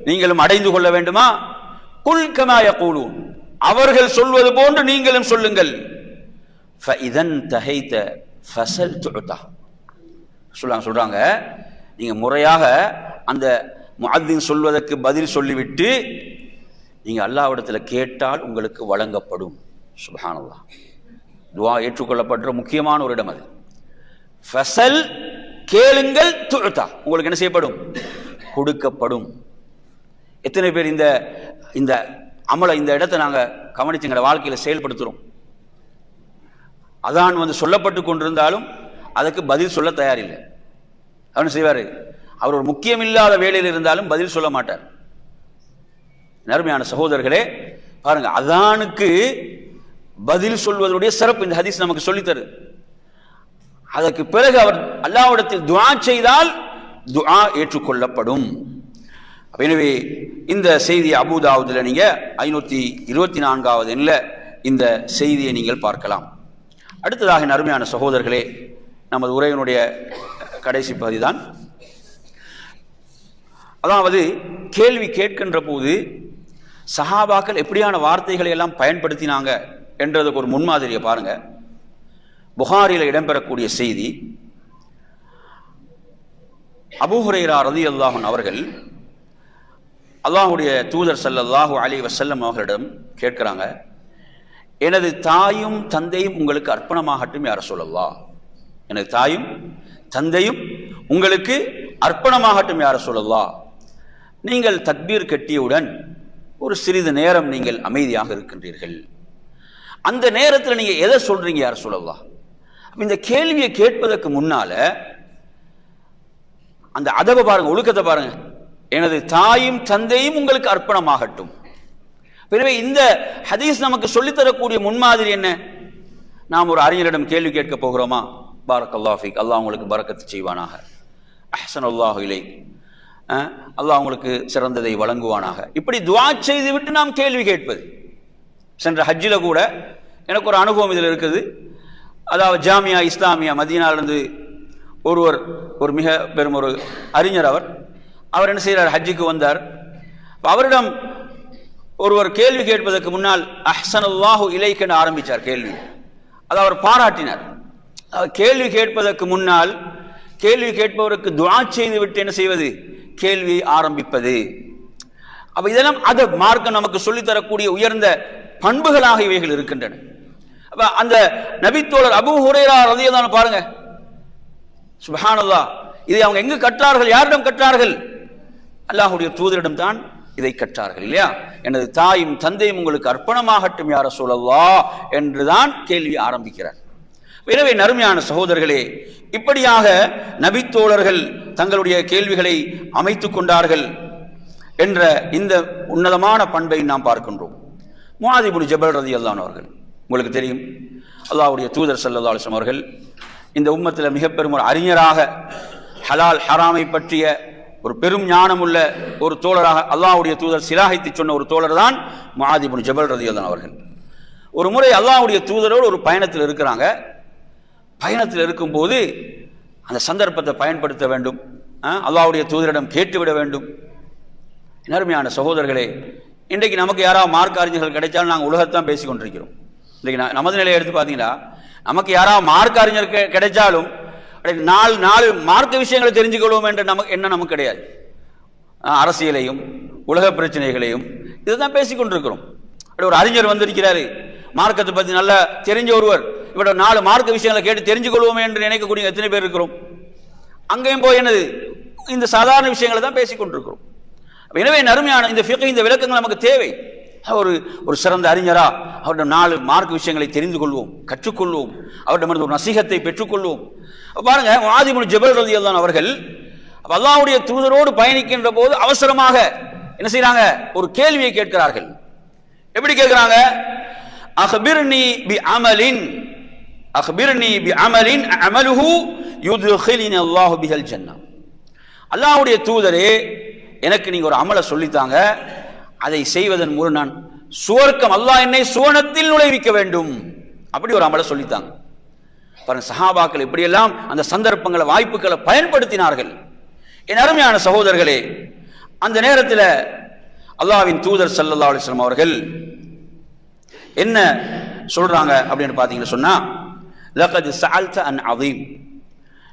நீங்களும் அடைந்து கொள்ள வேண்டுமா? குல் கமா யகூலூன், அவர்கள் சொல்வது போன்று நீங்களும் சொல்லுங்கள். ஃபஇதன் தஹைத ஃபஸல் துஅதா. சொல்றாங்க, நீங்க முறையாக அந்த முஅத்தின் சொல்வதற்கு பதில் சொல்லிவிட்டு நீங்க அல்லாஹ்விடத்தில் கேட்டால் உங்களுக்கு வழங்கப்படும். சுப்ஹானல்லாஹ். துஆ ஏற்றுக்கொள்ளப்படுற முக்கியமான ஒரு இடம் அது. ஃபஸல், கேளுங்கள், துஅதா, உங்களுக்கு என்ன செய்யப்படும்? கொடுக்கப்படும். எத்தனை பேர் இந்த இந்த அமலை, இந்த இடத்தை நாங்க கவனிச்சு எங்களோட வாழ்க்கையில செயல்படுத்துறோம்? அதான் சொல்லப்பட்டு கொண்டிருந்தாலும் அதுக்கு பதில் சொல்ல தயாரில்லை. அவன் செய்வாரு, அவர் ஒரு முக்கியமில்லாத வேலையில் இருந்தாலும் பதில் சொல்ல மாட்டார். அருமையான சகோதரர்களே, பாருங்க, அதானுக்கு பதில் சொல்வதனுடைய சிறப்பு இந்த ஹதீஸ் நமக்கு சொல்லித்தரு. அதற்கு பிறகு அவர் அல்லாஹ்விடத்தில் துஆ செய்தால் துஆ ஏற்றுக்கொள்ளப்படும். எனவே இந்த செய்தியை அபூதாவுதுல நீங்க 524வது எண்ணில் இந்த செய்தியை நீங்கள் பார்க்கலாம். அடுத்ததாக அருமையான சகோதரர்களே, நமது உரையினுடைய கடைசி பகுதி தான். அதாவது கேள்வி கேட்கின்ற போது சஹாபாக்கள் எப்படியான வார்த்தைகளை எல்லாம் பயன்படுத்தினாங்க என்றதுக்கு ஒரு முன்மாதிரியை பாருங்க. புகாரில இடம்பெறக்கூடிய செய்தி, அபூ ஹுரைரா ரலியல்லாஹு அன்ஹு அவர்கள் அல்லாஹ்வுடைய தூதர் ஸல்லல்லாஹு அலைஹி வஸல்லம் அவர்களிடம் கேட்கிறாங்க, எனது தாயும் தந்தையும் உங்களுக்கு அர்ப்பணமாகட்டும் யா ரசூலல்லாஹ். எனது தாயும் தந்தையும் உங்களுக்கு அர்ப்பணமாகட்டும் யா ரசூலல்லாஹ். நீங்கள் தக்பீர் கட்டியவுடன் ஒரு சிறிது நேரம் நீங்கள் அமைதியாக இருக்கின்றீர்கள். அந்த நேரத்தில் நீங்க எதை சொல்றீங்க யா ரசூலல்லாஹ்? இந்த கேள்வியை கேட்பதற்கு முன்னால அந்த அதப பாருங்க, ஒழுக்கத்தை பாருங்க. எனது தாயும் தந்தையும் உங்களுக்கு அர்ப்பணமாகட்டும். எனவே இந்த ஹதீஸ் நமக்கு சொல்லித்தரக்கூடிய முன்மாதிரி என்ன? நாம் ஒரு அறிஞரிடம் கேள்வி கேட்க போகிறோமா? பாரக்கல்லாஹு ஃபீக், அல்லாஹ் உங்களுக்கு பரக்கத்து செய்வானாக. அஹ்ஸனல்லாஹு இலைக், அல்லாஹ் உங்களுக்கு சிறந்ததை வழங்குவானாக. இப்படி துஆ செய்து விட்டு நாம் கேள்வி கேட்பது. சென்ற ஹஜ்ஜில கூட எனக்கு ஒரு அனுபவம் இதில் இருக்குது. அதாவது ஜாமியா இஸ்லாமியா மதீனாவிலிருந்து ஒருவர், ஒரு மிக பெரும் ஒரு அறிஞர், அவர் என்ன செய்கிறார்? ஹஜ்ஜுக்கு வந்தார். அவரிடம் ஒருவர் கேள்வி கேட்பதற்கு முன்னால் அஹ்ஸனல்லாஹு இலைக் என்று ஆரம்பித்தார் கேள்வி. அதை அவர் பாராட்டினார். கேள்வி கேட்பதற்கு முன்னால் கேள்வி கேட்பவருக்கு துஆ செய்து விட்டு என்ன செய்வது? கேள்வி ஆரம்பிப்பது. அப்ப இதெல்லாம் அது மார்க்கம் நமக்கு சொல்லித்தரக்கூடிய உயர்ந்த பண்புகளாக இவைகள் இருக்கின்றன. அப்ப அந்த நபித்தோழர் அபூ ஹுரைரா ரலியல்லாஹு அன்ஹு பாருங்க, சுப்ஹானல்லாஹ், இதை அவங்க எங்கு கற்றார்கள்? யாரிடம் கற்றார்கள்? அல்லாஹ்வுடைய தூதரிடம் தான் இதை கற்றார்கள், இல்லையா? எனது தாயும் தந்தையும் உங்களுக்கு அர்ப்பணமாகட்டும் யா ரசூலல்லாஹ் என்றுதான் கேள்வி ஆரம்பிக்கிறார். எனவே நறுமையான சகோதரர்களே, இப்படியாக நபித்தோழர்கள் தங்களுடைய கேள்விகளை அமைத்துக் கொண்டார்கள் என்ற இந்த உன்னதமான பண்பை நாம் பார்க்கின்றோம். முஆத் இப்னு ஜபல் ரலியல்லாஹு அன்ஹு அவர்கள், உங்களுக்கு தெரியும், அல்லாஹ்வுடைய தூதர் ஸல்லல்லாஹு அலைஹி வஸல்லம் அவர்கள் இந்த உம்மத்தில் மிக பெரும் ஒரு அறிஞராக, ஹலால் ஹராமை பற்றிய ஒரு பெரும் ஞானம் உள்ள ஒரு தோழராக அல்லாஹ்வுடைய தூதர் சிலாகித்து சொன்ன ஒரு தோழர் தான் முஆத் இப்னு ஜபல் ரலியல்லாஹு அன்ஹு அவர்கள். ஒரு முறை அல்லாஹ்வுடைய தூதரோடு ஒரு பயணத்தில் இருக்கிறாங்க. பயணத்தில் இருக்கும்போது அந்த சந்தர்ப்பத்தை பயன்படுத்த வேண்டும், அல்லாஹ்வுடைய தூதரிடம் கேட்டுவிட வேண்டும். அருமையான சகோதரர்களே, இன்றைக்கு நமக்கு யாராவது மார்க்க அறிஞர்கள் கிடைச்சாலும் நாங்கள் உலகத்தான் பேசிக் கொண்டிருக்கிறோம். இன்றைக்கு நமது நிலையை எடுத்து பார்த்தீங்கன்னா, நமக்கு யாராவது மார்க்க அறிஞர் கிடைச்சாலும் நாலு மார்க்க விஷயங்களை தெரிஞ்சுக்கொள்வோம் என்ற நமக்கு கிடையாது. அரசியலையும் உலக பிரச்சனைகளையும் இதுதான் பேசிக் கொண்டிருக்கிறோம். ஒரு அறிஞர் வந்திருக்கிறாரு, மார்க்கத்தை பற்றி நல்லா தெரிஞ்ச ஒருவர், இவட 4 மார்க்க விஷயங்களை கேட்டு தெரிஞ்சு கொள்வோமே என்று நினைக்கக்கூடிய எத்தனை பேர் இருக்கிறோம்? அங்கேயும் போய் என்னது இந்த சாதாரண விஷயங்களை தான் பேசிக் கொண்டிருக்கிறோம். எனவே நறுமையான இந்த ஃபிக்ஹ், இந்த விளக்கங்கள் நமக்கு தேவை. ஒரு சிறந்த அறிஞரா அவருடைய 4 மார்க்க விஷயங்களை தெரிந்து கொள்வோம், கற்றுக்கொள்வோம், அவரிடமிருந்து ஒரு நசீகத்தை பெற்றுக்கொள்வோம். பாருங்க, முஆத் இப்னு ஜபல் ரலியல்லாஹு அன்ஹு அவர்கள் அல்லாஹ்வுடைய தூதரோடு பயணிக்கின்ற போது அவசரமாக என்ன செய்றாங்க? ஒரு கேள்வியை கேட்கிறார்கள். எப்படி கேட்கிறாங்க? அக்பிர்னி பி அமலின் அமலுஹு யுத்கிலினி அல்லாஹு பிஹல் ஜன்னah. அல்லாஹ்வுடைய தூதரே, எனக்கு நீங்க ஒரு அமலை சொல்லித்தாங்க, அதை செய்வதன் மூலம் நான் சுவர்க்கம், அல்லாஹ் என்னை சுவனத்தில் நுழைவிக்க வேண்டும். அப்படி ஒரு அமலை சொல்லித்தாங்க. பாருங்க, சஹாபாக்கள் எப்படியெல்லாம் அந்த சந்தர்ப்பங்களை, வாய்ப்புகளை பயன்படுத்தினார்கள். என் அருமையான சகோதரர்களே, அந்த நேரத்தில் அல்லாஹ்வின் தூதர் ஸல்லல்லாஹு அலைஹி வஸல்லம் அவர்கள் என்ன சொல்றாங்க அப்படின்னு பார்த்தீங்கன்னு சொன்னா, லகத் சஅல்த அன் அதீம்,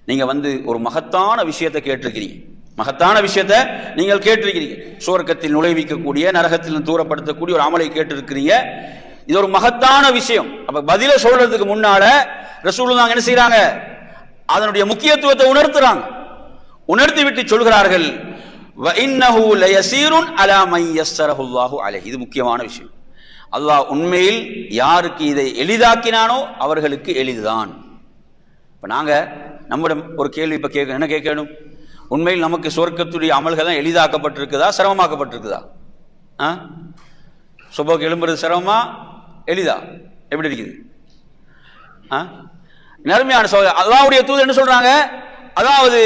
நீங்க ஒரு மகத்தான விஷயத்தை கேட்டிருக்கிறீங்க, மகத்தான விஷயத்தை நீங்கள் கேட்டிருக்கிறீங்க. சுவர்க்கத்தில் நுழைவிக்கக்கூடிய, நரகத்தில் தூரப்படுத்தக்கூடிய ஒரு அமலை கேட்டிருக்கிறீங்க. இது ஒரு மகத்தான விஷயம். அப்ப பதில சொல்றதுக்கு முன்னால ரசூலுல்லாஹ் என்ன செய்றாங்க? அதனுடைய முக்கியத்துவத்தை உணர்த்துறாங்க. உணர்த்தி விட்டு சொல்கிறார்கள், வ இன்னஹு லயஸீருன் அலா மன் யஸ்ஸரஹு அல்லாஹு அலைஹி. இது முக்கியமான விஷயம். அல்லாஹ் உண்மையில் யாருக்கு இதை எளிதாக்கினானோ அவர்களுக்கு எளிதுதான். இப்ப நாங்க நம்மிடம் ஒரு கேள்வி இப்ப என்ன கேட்கணும்? உண்மையில் நமக்கு சொர்க்கத்துடைய அமல்கள் தான் எளிதாக்கப்பட்டிருக்குதா, சிரமமாக்கப்பட்டிருக்குதா? சுபோக்கு எழும்புறது சிரமமா, எளிதா? எப்படி இருக்குது? நறுமையான சோதனை. அல்லாஹ்வுடைய தூதர் என்ன சொல்றாங்க? அதாவது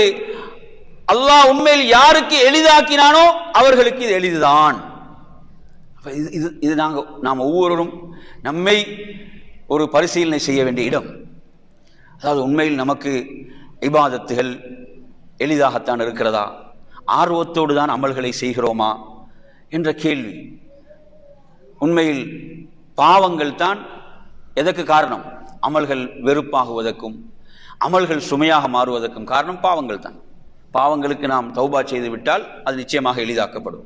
அல்லாஹ் உண்மையில் யாருக்கு எளிதாக்கினானோ அவர்களுக்கு இது எளிதுதான். இது நாம் ஒவ்வொருவரும் நம்மை ஒரு பரிசீலனை செய்ய வேண்டிய இடம். அதாவது உண்மையில் நமக்கு இபாதத்துகள் எளிதாகத்தான் இருக்கிறதா, ஆர்வத்தோடு தான் அமல்களை செய்கிறோமா என்ற கேள்வி. உண்மையில் பாவங்கள் தான் எதற்கு காரணம்? அமல்கள் வெறுப்பாகுவதற்கும் அமல்கள் சுமையாக மாறுவதற்கும் காரணம் பாவங்கள் தான். பாவங்களுக்கு நாம் தௌபா செய்து விட்டால் அது நிச்சயமாக எளிதாக்கப்படும்.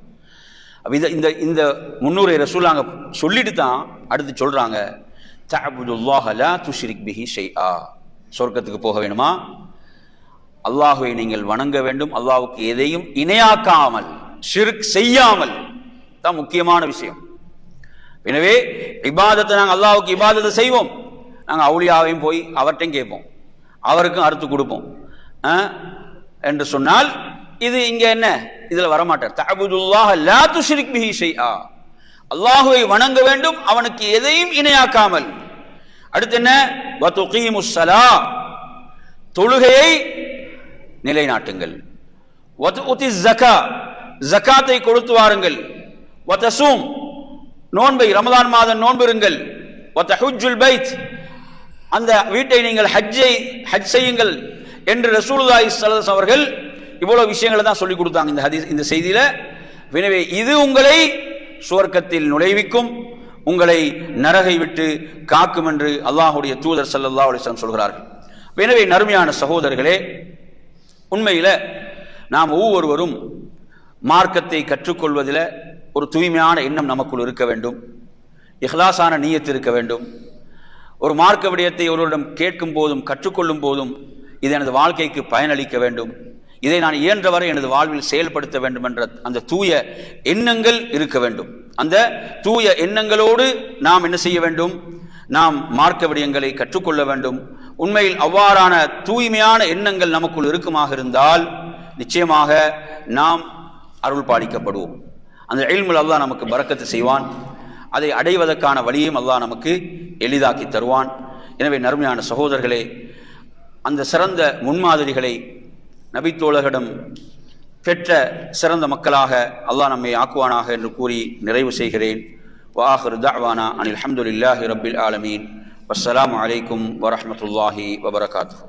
இந்த முன்னூரை ரசூலாங்க சொல்லிட்டு தான் அடுத்து சொல்றாங்க, தஅபுதுல்லாஹ லா துஷ்ரிக் பிஹி ஷைஆ. சொர்க்கத்துக்கு போக வேணுமா? அல்லாஹ்வை நீங்கள் வணங்க வேண்டும், அல்லாஹ்வுக்கு எதையும் இணையாக்காமல், ஷிர்க் செய்யாமல் தான் முக்கியமான விஷயம். எனவே இபாதத்தை நாங்கள் அல்லாஹ்வுக்கு இபாதத்தை செய்வோம். நாங்கள் அவுலியாவையும் போய் அவர்கிட்டையும் கேட்போம், அவருக்கும் அறுத்து கொடுப்போம் என்று சொன்னால் இது இங்க என்ன? இதுல வரமாட்டார். தஅபுதுல்லாஹ லா துஷ்ரிக் பிஹி ஷைஆ. அல்லாஹ்வை வணங்க வேண்டும், அவனுக்கு எதையும் இணையாக்காமல். அடுத்து என்ன? வ துகீமுஸ் ஸலா, தொழுகையை நிலைநாட்டுங்கள். வ துஉதிஸ் ஸகா, ஜகாத்தை கொடுத்து வாருங்கள். வ தஸூம், நோன்பை ரமலான் மாதம் நோன்பிருங்கள். வ தஹுஜ்ஜுல் பைத், அந்த வீட்டை நீங்கள் ஹஜ் செய்யுங்கள் என்று ரசூலுல்லாஹி ஸல்லல்லாஹு அலைஹி அவர்கள் இவ்வளவு விஷயங்களை தான் சொல்லிக் கொடுத்தாங்க இந்த செய்தியில. எனவே இது உங்களை சுவர்க்கத்தில் நுழைவிக்கும், உங்களை நரகை விட்டு காக்கும் என்று அல்லாஹ்வுடைய தூதர் ஸல்லல்லாஹு அலைஹி வஸல்லம் சொல்கிறார்கள். எனவே நறுமையான சகோதரர்களே, உண்மையில நாம் ஒவ்வொருவரும் மார்க்கத்தை கற்றுக்கொள்வதில் ஒரு தூய்மையான எண்ணம் நமக்குள் இருக்க வேண்டும், இஹ்லாஸான நியத் இருக்க வேண்டும். ஒரு மார்க்க விடயத்தை ஒருவரிடம் கேட்கும் போதும் கற்றுக்கொள்ளும் போதும் இது எனது வாழ்க்கைக்கு பயனளிக்க வேண்டும், இதை நான் இயன்றவரை எனது வாழ்வில் செயல்படுத்த வேண்டும் என்ற அந்த தூய எண்ணங்கள் இருக்க வேண்டும். அந்த தூய எண்ணங்களோடு நாம் என்ன செய்ய வேண்டும்? நாம் மார்க்க விடயங்களை கற்றுக்கொள்ள வேண்டும். உண்மையில் அவ்வாறான தூய்மையான எண்ணங்கள் நமக்குள் இருக்குமாக இருந்தால் நிச்சயமாக நாம் அருள் பாலிக்கப்படுவோம். அந்த இல்முல் அல்லாஹ் நமக்கு பரக்கத்து செய்வான். அதை அடைவதற்கான வழியையும் அல்லாஹ் நமக்கு எளிதாக்கி தருவான். எனவே நறுமையான சகோதரர்களே, அந்த சிறந்த முன்மாதிரிகளை நபித்தோழர்களிடம் பெற்ற சிறந்த மக்களாக அல்லாஹ் நம்மை ஆக்குவானாக என்று கூறி நிறைவு செய்கிறேன். வஆகிரு தஅவானா அனில் ஹம்துலில்லாஹி ரப்பில் ஆலமீன். வஸ்ஸலாமு அலைக்கும் வரஹ்மத்துல்லாஹி வபரகாத்துஹு.